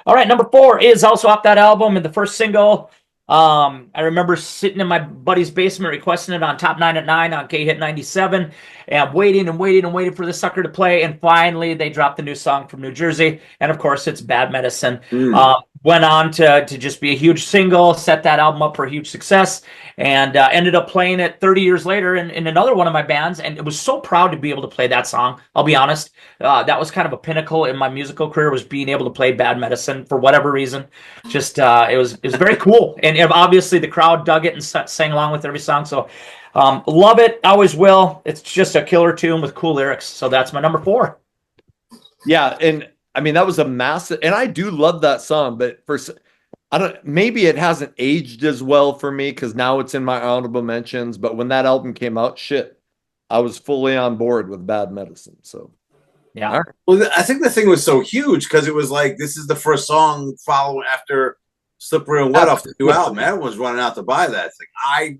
All right, number 4 is also off that album and the first single. I remember sitting in my buddy's basement requesting it on Top 9 at 9 on K Hit 97 and waiting and waiting and waiting for the sucker to play. And finally, they dropped the new song from New Jersey. And of course, it's Bad Medicine. Went on to just be a huge single, set that album up for a huge success, and ended up playing it 30 years later in another one of my bands. And it was so proud to be able to play that song. I'll be honest. That was kind of a pinnacle in my musical career, was being able to play Bad Medicine for whatever reason. Just it was very cool. And obviously the crowd dug it and sang along with every song. So love it. Always will. It's just a killer tune with cool lyrics. So that's my number 4. Yeah, and I mean that was a massive, and I do love that song, but maybe it hasn't aged as well for me because now it's in my honorable mentions. But when that album came out, shit, I was fully on board with Bad Medicine. So yeah. Right. Well, I think the thing was so huge because it was like this is the first song following after Slippery and Wet off the new album. Everyone's running out to buy that. It's like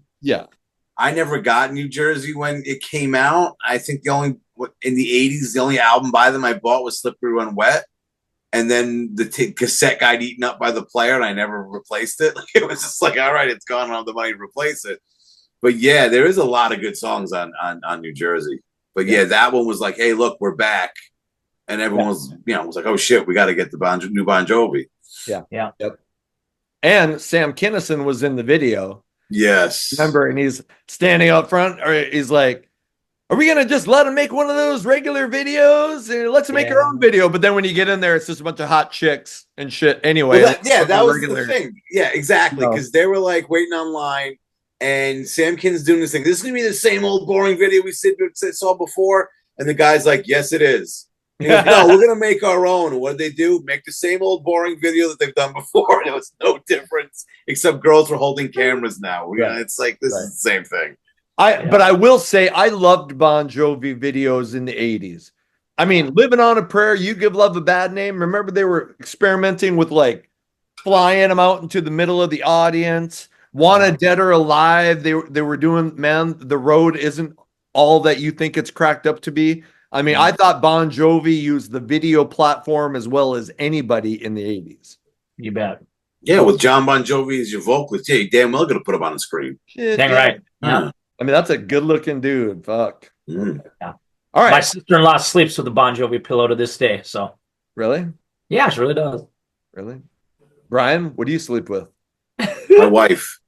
I never got New Jersey when it came out. I think in the 80s, the only album by them I bought was Slippery When Wet. And then the cassette got eaten up by the player, and I never replaced it. Like, it was just like, all right, it's gone. I don't have the money to replace it. But yeah, there is a lot of good songs on New Jersey. But yeah, that one was like, hey, look, we're back. And everyone was like, oh shit, we got to get the new Bon Jovi. Yeah. Yep. And Sam Kinison was in the video. Yes. Remember, and he's standing up front, or he's like, are we going to just let him make one of those regular videos? And let's make our own video. But then when you get in there, it's just a bunch of hot chicks and shit anyway. Well, that was the thing. Yeah, exactly. Because they were like waiting online, and Sam Kinn's doing this thing. This is going to be the same old boring video we saw before. And the guy's like, yes, it is. Goes, no, we're going to make our own. And what did they do? Make the same old boring video that they've done before. There was no difference, except girls were holding cameras now. It's like, this is the same thing. But I will say I loved Bon Jovi videos in the 80s. I mean, Living on a Prayer, You Give Love a Bad Name. Remember they were experimenting with like flying them out into the middle of the audience. Wanted Dead or Alive. They were doing, man, the road isn't all that you think it's cracked up to be. I mean, I thought Bon Jovi used the video platform as well as anybody in the 80s. You bet. Yeah, with John Bon Jovi as your vocalist, you damn well gonna put him on the screen. Dang right. Yeah. I mean, that's a good-looking dude. Fuck. Mm. Yeah. All right. My sister-in-law sleeps with a Bon Jovi pillow to this day. So. Really? Yeah, she really does. Really? Brian, what do you sleep with? My wife.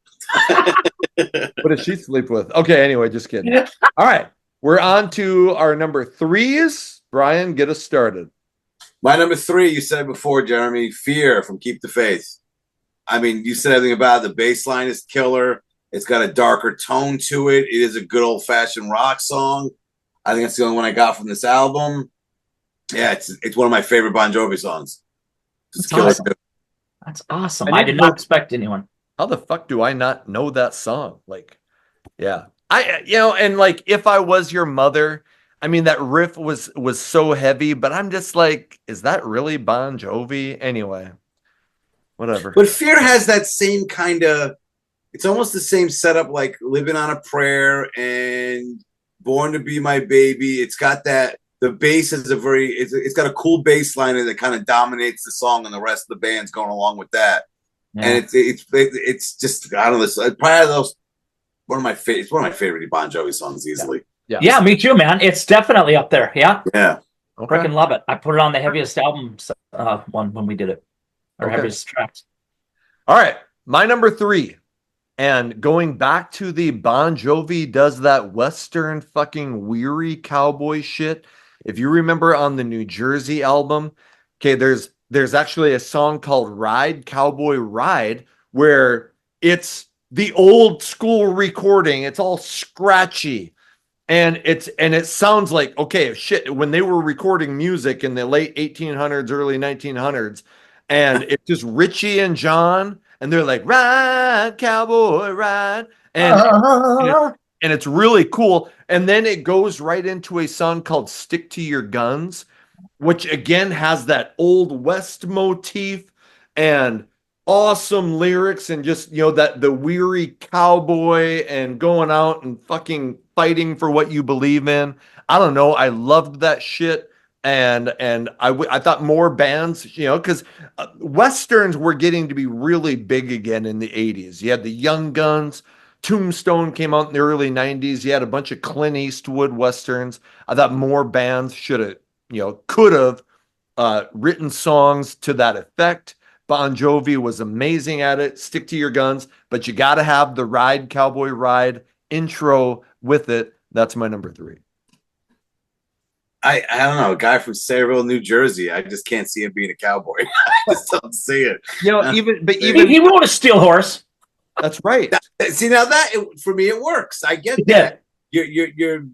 What does she sleep with? Okay, anyway, just kidding. All right. We're on to our number 3s. Brian, get us started. My number 3, you said before, Jeremy, Fear from Keep the Faith. I mean, you said everything about it. The bass line is killer. It's got a darker tone to it. It is a good old-fashioned rock song. I think that's the only one I got from this album. Yeah, it's one of my favorite Bon Jovi songs. That's awesome. That's awesome. I did not expect anyone. How the fuck do I not know that song? Like, yeah. And like, if I was your mother, I mean, that riff was so heavy, but I'm just like, is that really Bon Jovi? Anyway, whatever. But Fear has that same kind of, it's almost the same setup like Living on a Prayer and Born to Be My Baby. It's got that, the bass is it's got a cool bass line that kind of dominates the song, and the rest of the band's going along with that. Yeah. And it's just, I don't know, it's probably one of my favorite Bon Jovi songs easily. Yeah, me too, man. It's definitely up there. Yeah. Okay. Freaking love it. I put it on the heaviest album one when we did it. Our heaviest tracks. All right. My number 3. And going back to the Bon Jovi does that Western fucking weary cowboy shit. If you remember on the New Jersey album, okay, there's actually a song called Ride Cowboy Ride where it's the old school recording. It's all scratchy. And it sounds like, okay, shit, when they were recording music in the late 1800s, early 1900s, and it's just Richie and John, and they're like, ride, cowboy, ride. And it's really cool. And then it goes right into a song called Stick to Your Guns, which again has that old West motif and awesome lyrics and just, that the weary cowboy and going out and fucking fighting for what you believe in. I don't know. I loved that shit. and I thought more bands, you know, because westerns were getting to be really big again in the 80s. You had the Young Guns, Tombstone came out in the early 90s. You had a bunch of Clint Eastwood westerns. I thought more bands should have, you know, could have written songs to that effect. Bon Jovi was amazing at it. Stick to your guns, but you got to have the Ride Cowboy Ride intro with it. That's my number 3. I don't know, a guy from Sayreville, New Jersey. I just can't see him being a cowboy. I just don't see it. You know, He rode a steel horse. That's right. See, now for me it works. I get Yeah. that. You're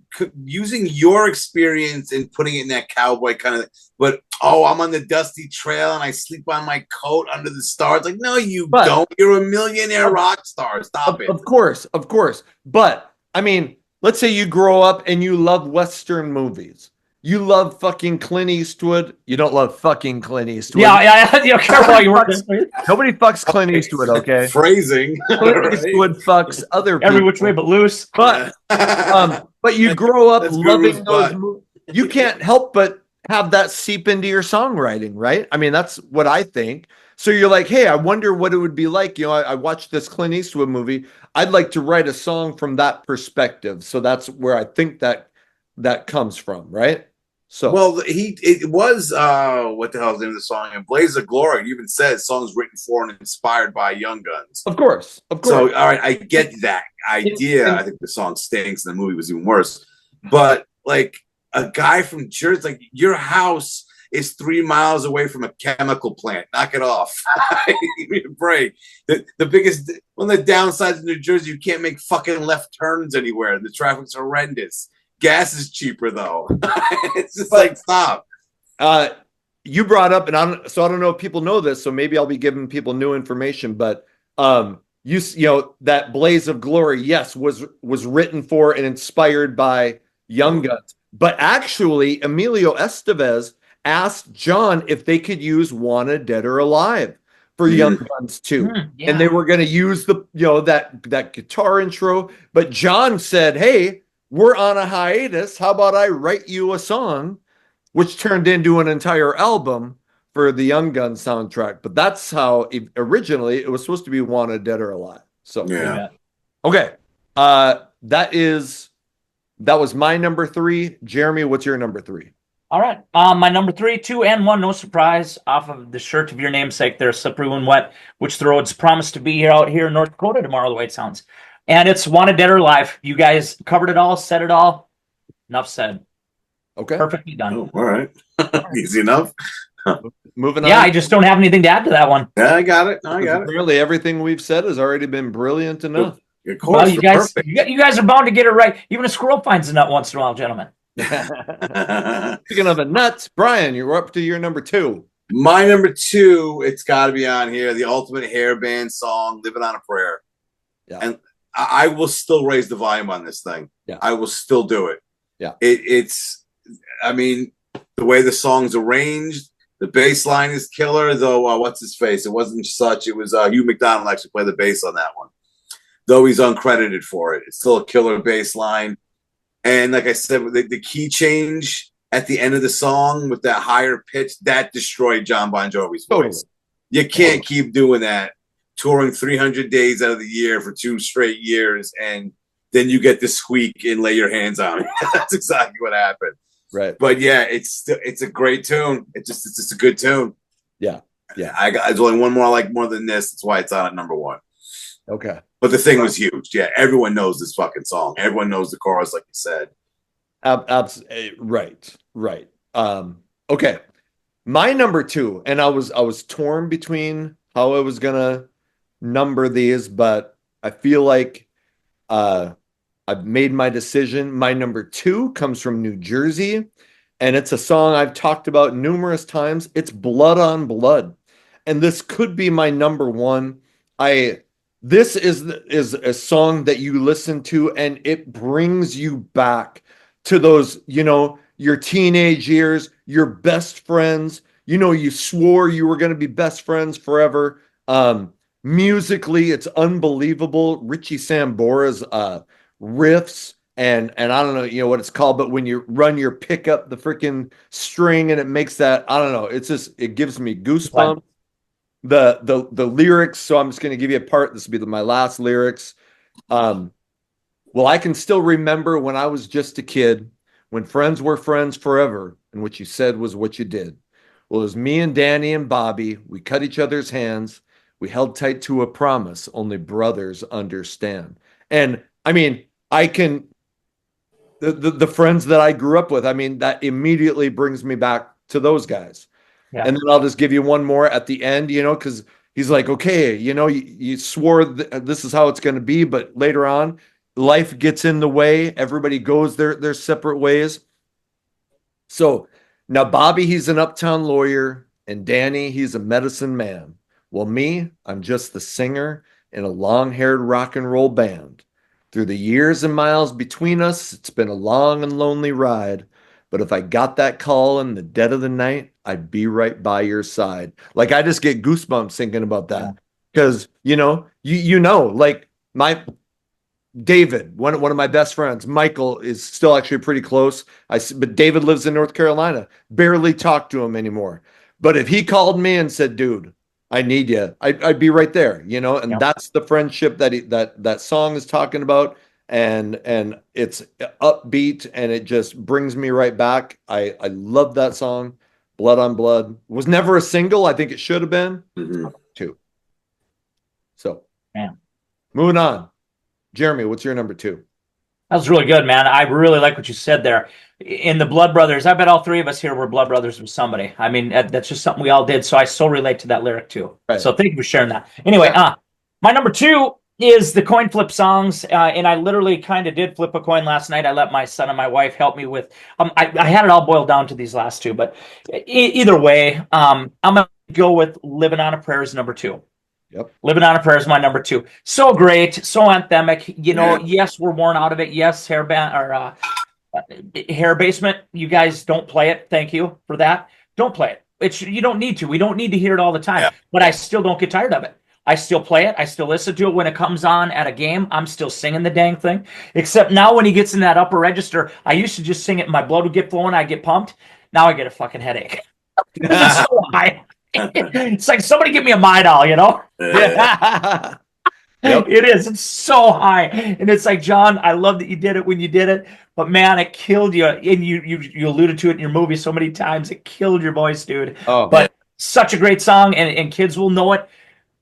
using your experience and putting it in that cowboy kind of. But I'm on the dusty trail and I sleep on my coat under the stars. Like, no, don't. You're a millionaire rock star. Stop it. Of course. But I mean, let's say you grow up and you love Western movies. You love fucking Clint Eastwood. You don't love fucking Clint Eastwood. Yeah. You know, careful how you work this. Nobody fucks Clint Eastwood, okay? Phrasing. Clint Eastwood fucks other people. Every which way but loose. But you grow up loving those movies. You can't help but have that seep into your songwriting, right? I mean, that's what I think. So you're like, hey, I wonder what it would be like. You know, I watched this Clint Eastwood movie. I'd like to write a song from that perspective. So that's where I think that comes from, right? So it was what the hell is the name of the song? And Blaze of Glory. It even says songs written for and inspired by Young Guns. Of course. So all right, I get that idea. I think the song stinks and the movie was even worse. But like a guy from Jersey, like your house is 3 miles away from a chemical plant. Knock it off. Give me a break. The biggest one of the downsides of New Jersey, you can't make fucking left turns anywhere. The traffic's horrendous. Gas is cheaper though. It's just like stop. You brought up, and I don't know if people know this, so maybe I'll be giving people new information. But you know that Blaze of Glory, yes, was written for and inspired by Young Guns, but actually Emilio Estevez asked John if they could use "Wanted Dead or Alive" for Young Guns too, and they were going to use that guitar intro, but John said, "Hey, we're on a hiatus. How about I write you a song," which turned into an entire album for the Young Guns soundtrack. But that's how originally it was supposed to be "Wanted Dead or Alive." So yeah. Okay. That was my number 3. Jeremy, what's your number 3? All right. My number 3, 2 and 1, no surprise, off of the shirt of your namesake there, Slippery When Wet, which the roads promise to be out here in North Dakota tomorrow, the way it sounds. And it's Wanted Dead or Alive. You guys covered it all, said it all. Enough said. Okay. Perfectly done. Oh, all right. Easy enough. Moving on. Yeah, I just don't have anything to add to that one. Yeah, I got it. Apparently everything we've said has already been brilliant enough. Of course, Well, you guys are bound to get it right. Even a squirrel finds a nut once in a while, gentlemen. Speaking of a nuts, Brian, you're up to your number 2. My number 2, it's got to be on here. The ultimate hair band song, "Living on a Prayer." Yeah. And I will still raise the volume on this thing. Yeah. I will still do it. Yeah. It's, I mean, the way the song's arranged, the bass line is killer, though. What's his face? It wasn't Such. It was Hugh McDonald actually played the bass on that one. Though he's uncredited for it. It's still a killer bass line. And like I said, the key change at the end of the song with that higher pitch, that destroyed John Bon Jovi's voice. You can't keep doing that, touring 300 days out of the year for 2 straight years, and then you get the squeak and Lay Your Hands on Me. That's exactly what happened. Right. But yeah, it's a great tune. It's just a good tune. Yeah. There's only one more I like more than this. That's why it's on at number 1. Okay. But the thing was huge. Yeah, everyone knows this fucking song. Everyone knows the chorus, like you said. Right. Okay. My number 2, and I was torn between how I was gonna number these, but I feel like I've made my decision. My number 2 comes from New Jersey, and it's a song I've talked about numerous times. It's "Blood on Blood," and this could be my number 1. This is a song that you listen to and it brings you back to those, your teenage years, your best friends. You swore you were going to be best friends forever. Musically, it's unbelievable. Richie Sambora's riffs, and I don't know, what it's called, but when you run your pickup, the freaking string, and it makes that, I don't know, it gives me goosebumps. The lyrics, so I'm just going to give you a part. This will be my last lyrics. Well, I can still remember when I was just a kid, when friends were friends forever, and what you said was what you did. Well, it was me and Danny and Bobby. We cut each other's hands. We held tight to a promise only brothers understand. And I mean, the friends that I grew up with, I mean, that immediately brings me back to those guys. Yeah. And then I'll just give you one more at the end, because he's like, okay, you swore this is how it's going to be, but later on, life gets in the way. Everybody goes their separate ways. So now Bobby, he's an uptown lawyer, and Danny, he's a medicine man. Well, me, I'm just the singer in a long-haired rock and roll band. Through the years and miles between us, it's been a long and lonely ride. But if I got that call in the dead of the night, I'd be right by your side. Like, I just get goosebumps thinking about that. Because, like my David, one of my best friends, Michael, is still actually pretty close. But David lives in North Carolina. Barely talk to him anymore. But if he called me and said, dude, I need you, I'd be right there, and that's the friendship that song is talking about. And it's upbeat, and it just brings me right back. I love that song. Blood on Blood was never a single. I think it should have been. Two. So, moving on. Jeremy, what's your number two? That was really good, man. I really like what you said there. In the Blood Brothers, I bet all three of us here were Blood Brothers with somebody. I mean, that's just something we all did. So I so relate to that lyric too. Right. So thank you for sharing that. Anyway, my number two is the coin flip songs. And I literally kind of did flip a coin last night. I let my son and my wife help me with, I had it all boiled down to these last two, but either way, I'm going to go with Living on a Prayer is number two. Yep. Living on a Prayer is my number two. So great, so anthemic. Yes, we're worn out of it. Yes, Hair Basement. You guys don't play it. Thank you for that. Don't play it. You don't need to. We don't need to hear it all the time. Yeah. But I still don't get tired of it. I still play it. I still listen to it when it comes on at a game. I'm still singing the dang thing. Except now when he gets in that upper register, I used to just sing it and my blood would get flowing. I'd get pumped. Now I get a fucking headache. It's so high. It's like somebody give me a Midol, Yep. It is. It's so high, and it's like, John, I love that you did it when you did it, but man, it killed you. And you alluded to it in your movie so many times. It killed your voice, dude. Oh, but such a great song, and kids will know it.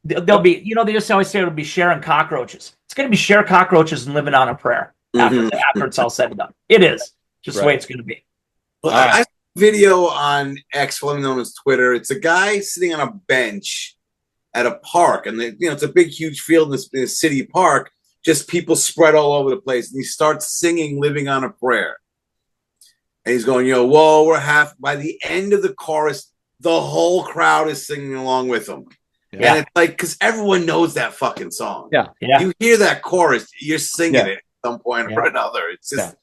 They'll be, they just always say it'll be sharing cockroaches. It's going to be share cockroaches and Living on a Prayer after it's all said and done. It is just the way it's going to be. Well, I video on X, formerly known as Twitter. It's a guy sitting on a bench at a park, and it's a big, huge field in this city park. Just people spread all over the place, and he starts singing "Living on a Prayer," and he's going, "Whoa, we're half." By the end of the chorus, the whole crowd is singing along with him, and it's like, because everyone knows that fucking song. Yeah. You hear that chorus, you're singing it at some point or another. It's just.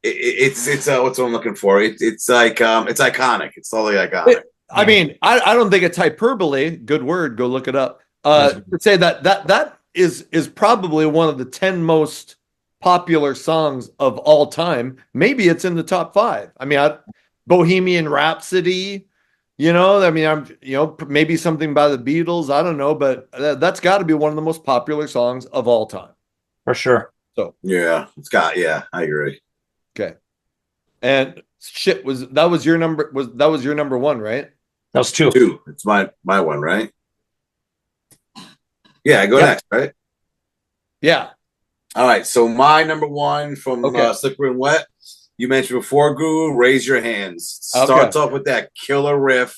It's what's what I'm looking for. It's like it's iconic. It's totally iconic. I mean, I don't think it's hyperbole. Good word. Go look it up. To say that is probably one of the 10 most popular songs of all time. Maybe it's in the top 5. I mean, Bohemian Rhapsody. Maybe something by the Beatles. I don't know, but that's got to be one of the most popular songs of all time, for sure. So I agree. Okay. And shit, that was your number one, right? That was two. Two. It's my one, right? Yeah, go next, right? Yeah. All right. So my number one from Slippery and Wet, you mentioned before, Guru, Raise Your Hands. Starts off with that killer riff.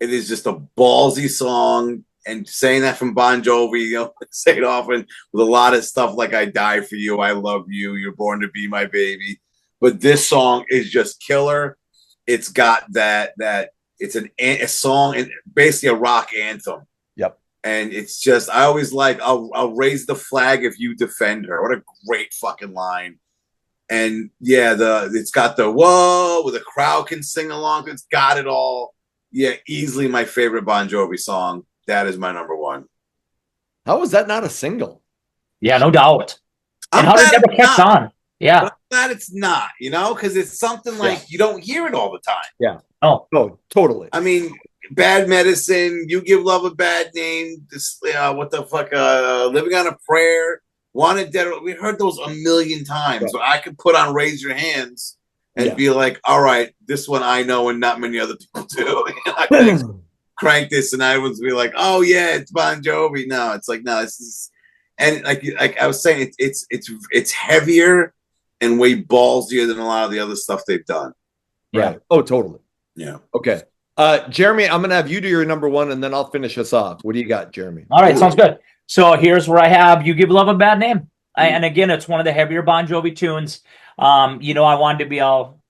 It is just a ballsy song. And saying that from Bon Jovi, say it often with a lot of stuff like "I die for you," "I love you," "You're born to be my baby." But this song is just killer. It's got that it's a song and basically a rock anthem. Yep. And it's just, I always like, I'll raise the flag if you defend her. What a great fucking line. And it's got the whoa, where the crowd can sing along. It's got it all. Yeah, easily my favorite Bon Jovi song. That is my number one. How was that not a single? Yeah, no doubt. And how did it never catch on? Yeah. glad it's not, because it's something like you don't hear it all the time. Yeah. Oh, totally. I mean, Bad Medicine, You Give Love a Bad Name, this, what the fuck, Living on a Prayer, Wanted Dead. We heard those a million times. Right. So I could put on Raise Your Hands and be like, all right, this one I know and not many other people do. I can crank this and I would be like, oh yeah, it's Bon Jovi. No, it's like, no, this is, and like I was saying, it's heavier and way ballsier than a lot of the other stuff they've done. Right. Yeah. Oh, totally. Yeah. Okay. Jeremy, I'm going to have you do your number one and then I'll finish us off. What do you got, Jeremy? All right. Sounds good. So here's where I have You Give Love a Bad Name. And again, it's one of the heavier Bon Jovi tunes. I wanted to be all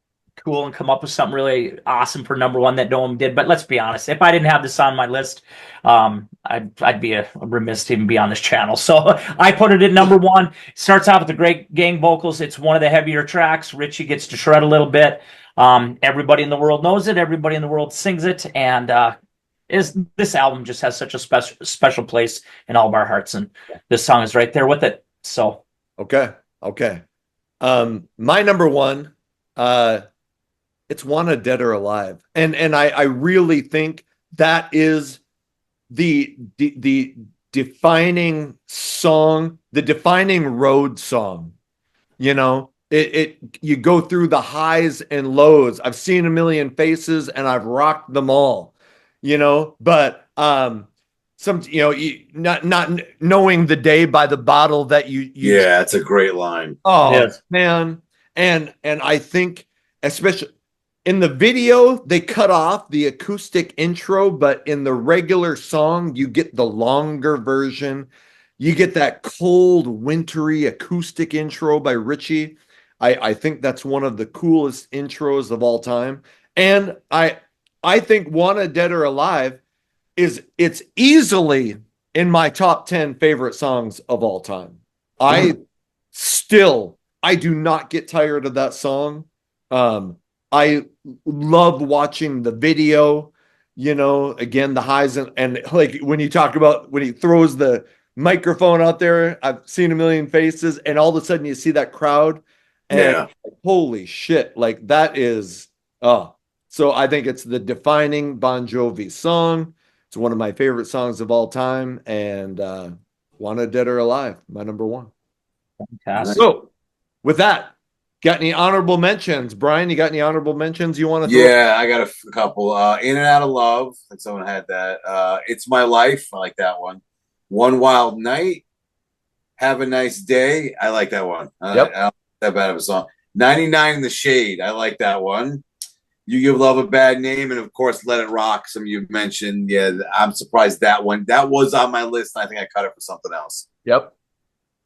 cool and come up with something really awesome for number one that no one did. But let's be honest, if I didn't have this on my list, I'd be a remiss to even be on this channel. So I put it at number one. It starts out with the great gang vocals. It's one of the heavier tracks. Richie gets to shred a little bit. Everybody in the world knows it. Everybody in the world sings it. And this album just has such a special place in all of our hearts. And this song is right there with it. So okay. My number one, it's Wanted Dead or Alive. And I really think that is the defining song, the defining road song. You go through the highs and lows. I've seen a million faces and I've rocked them all, but not knowing the day by the bottle that you yeah, it's a great line. Oh yes. Man. And I think especially in the video, they cut off the acoustic intro, but in the regular song, you get the longer version. You get that cold, wintry acoustic intro by Richie. I think that's one of the coolest intros of all time. And I think Wanted Dead or Alive it's easily in my top 10 favorite songs of all time. I do not get tired of that song. I love watching the video, again, the highs and like when you talk about when he throws the microphone out there, I've seen a million faces and all of a sudden you see that crowd and holy shit, like that is, so I think it's the defining Bon Jovi song. It's one of my favorite songs of all time and Wanted Dead or Alive, my number one. Fantastic. So with that, got any honorable mentions? Brian, you got any honorable mentions you want to throw? Yeah, I got a couple. In and Out of Love. I think someone had that. It's My Life. I like that one. One Wild Night. Have a Nice Day. I like that one. I don't like that bad of a song. 99 in the Shade. I like that one. You Give Love a Bad Name. And, of course, Let It Rock. Some of you mentioned. Yeah, I'm surprised that one. That was on my list. I think I cut it for something else. Yep.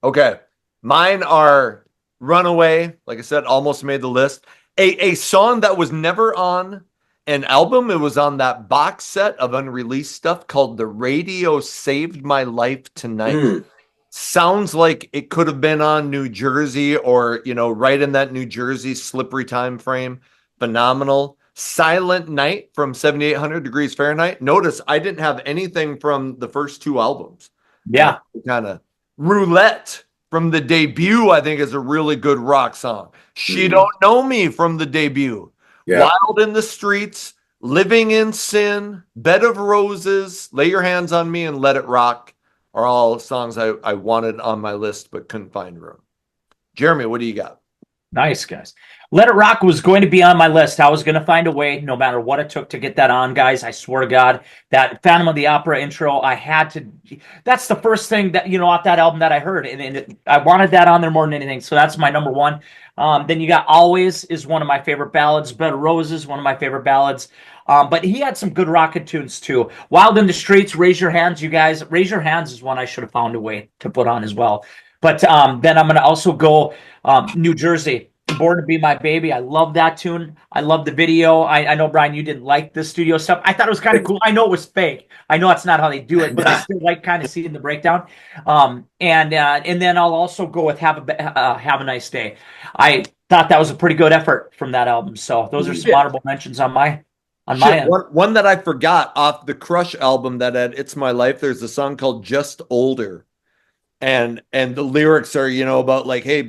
Okay. Mine are Runaway, like I said, almost made the list. A song that was never on an album. It was on that box set of unreleased stuff called The Radio Saved My Life Tonight. Sounds like it could have been on New Jersey or, right in that New Jersey slippery time frame. Phenomenal. Silent Night from 7800 Degrees Fahrenheit. Notice I didn't have anything from the first two albums. Yeah. Kind of Roulette from the debut, I think, is a really good rock song. She Don't Know Me from the debut. Yeah. Wild in the Streets, Living in Sin, Bed of Roses, Lay Your Hands on Me, and Let It Rock are all songs I wanted on my list but couldn't find room. Jeremy, what do you got? Nice, guys. Let It Rock was going to be on my list. I was going to find a way, no matter what it took to get that on, guys. I swear to God, that Phantom of the Opera intro, I had to. That's the first thing that, off that album that I heard. And I wanted that on there more than anything. So that's my number one. Then you got Always is one of my favorite ballads. Bed of Roses, one of my favorite ballads. But he had some good rocket tunes too. Wild in the Streets, Raise Your Hands, you guys. Raise Your Hands is one I should have found a way to put on as well. But then I'm going to also go New Jersey. Born to Be My Baby. I love that tune. I love the video. I know, Brian, you didn't like the studio stuff. I thought it was kind of cool. I know it was fake. I know that's not how they do it, but I still like kind of seeing the breakdown. And then I'll also go with Have a Nice Day. I thought that was a pretty good effort from that album. So those are some honorable mentions on my end. One that I forgot off the Crush album that had It's My Life. There's a song called Just Older. And the lyrics are, about like, hey,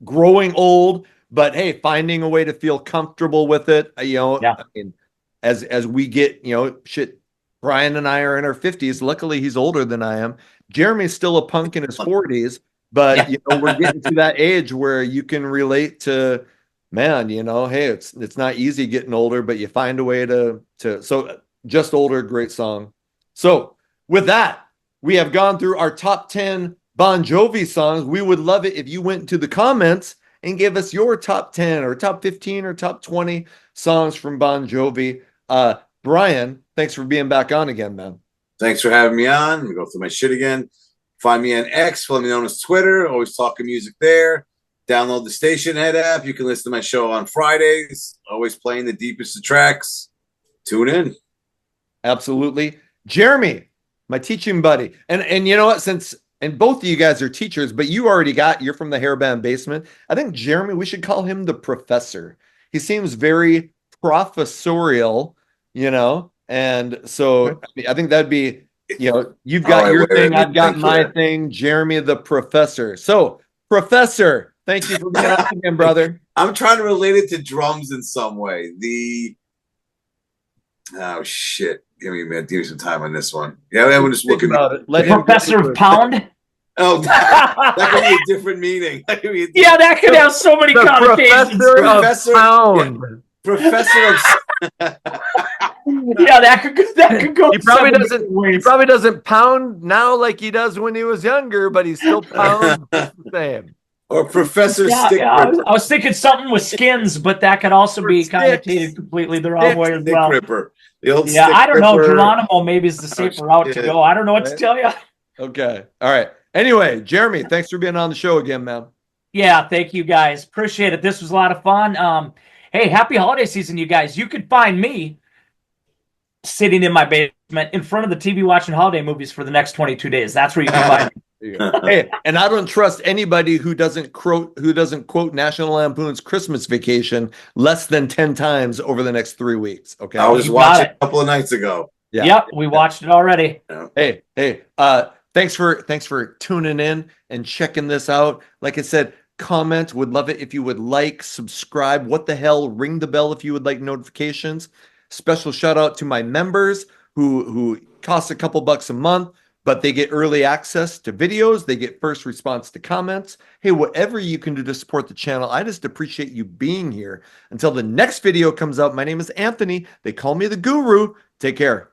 growing old, but hey, finding a way to feel comfortable with it. Yeah. I mean, as we get, shit, Bryan and I are in our 50s. Luckily, he's older than I am. Jeremy's still a punk in his 40s, but we're getting to that age where you can relate to, man, hey, it's not easy getting older, but you find a way to so Just Older, great song. So with that, we have gone through our top 10 Bon Jovi songs. We would love it if you went into the comments and gave us your top 10 or top 15 or top 20 songs from Bon Jovi. Bryan, thanks for being back on again, man. Thanks for having me on. I'm gonna go through my shit again. Find me on X, formerly known as Twitter. Always talking music there. Download the Station Head app. You can listen to my show on Fridays. Always playing the deepest of tracks. Tune in. Absolutely. Jeremy, my teaching buddy. And you know what? And both of you guys are teachers, but you're from the Hairband Basement. I think Jeremy, we should call him the professor. He seems very professorial, and so I think that'd be, you've got your thing, I've got my thing, Jeremy the professor. So, professor, thank you for being on again, brother. I'm trying to relate it to drums in some way. Oh shit! Give me some time on this one. Yeah, I'm just looking about it. Let him Professor of Pound. Oh, that could be a different meaning. That could have so many connotations. Professor of Pound. Yeah. Professor of. Yeah, that could go. He probably doesn't pound now like he does when he was younger, but he still pounds the same. Or Professor Stick. I was thinking something with skins, but that could also be connotated completely the wrong way as well. Ripper. The old I don't know. Geronimo maybe is the safer route to go. I don't know what to tell you. Okay. All right. Anyway, Jeremy, thanks for being on the show again, man. Yeah, thank you guys. Appreciate it. This was a lot of fun. Hey, happy holiday season, you guys. You could find me sitting in my basement in front of the TV watching holiday movies for the next 22 days. That's where you can find me. Hey, and I don't trust anybody who doesn't quote National Lampoon's Christmas Vacation less than 10 times over the next 3 weeks. Okay, I was watching a couple of nights ago. Yeah. Yep, we watched it already. Hey, thanks for tuning in and checking this out. Like I said, comment. Would love it if you would like, subscribe. What the hell? Ring the bell if you would like notifications. Special shout out to my members who cost a couple bucks a month, but they get early access to videos. They get first response to comments. Hey, whatever you can do to support the channel, I just appreciate you being here. Until the next video comes out, my name is Anthony. They call me the Guru. Take care.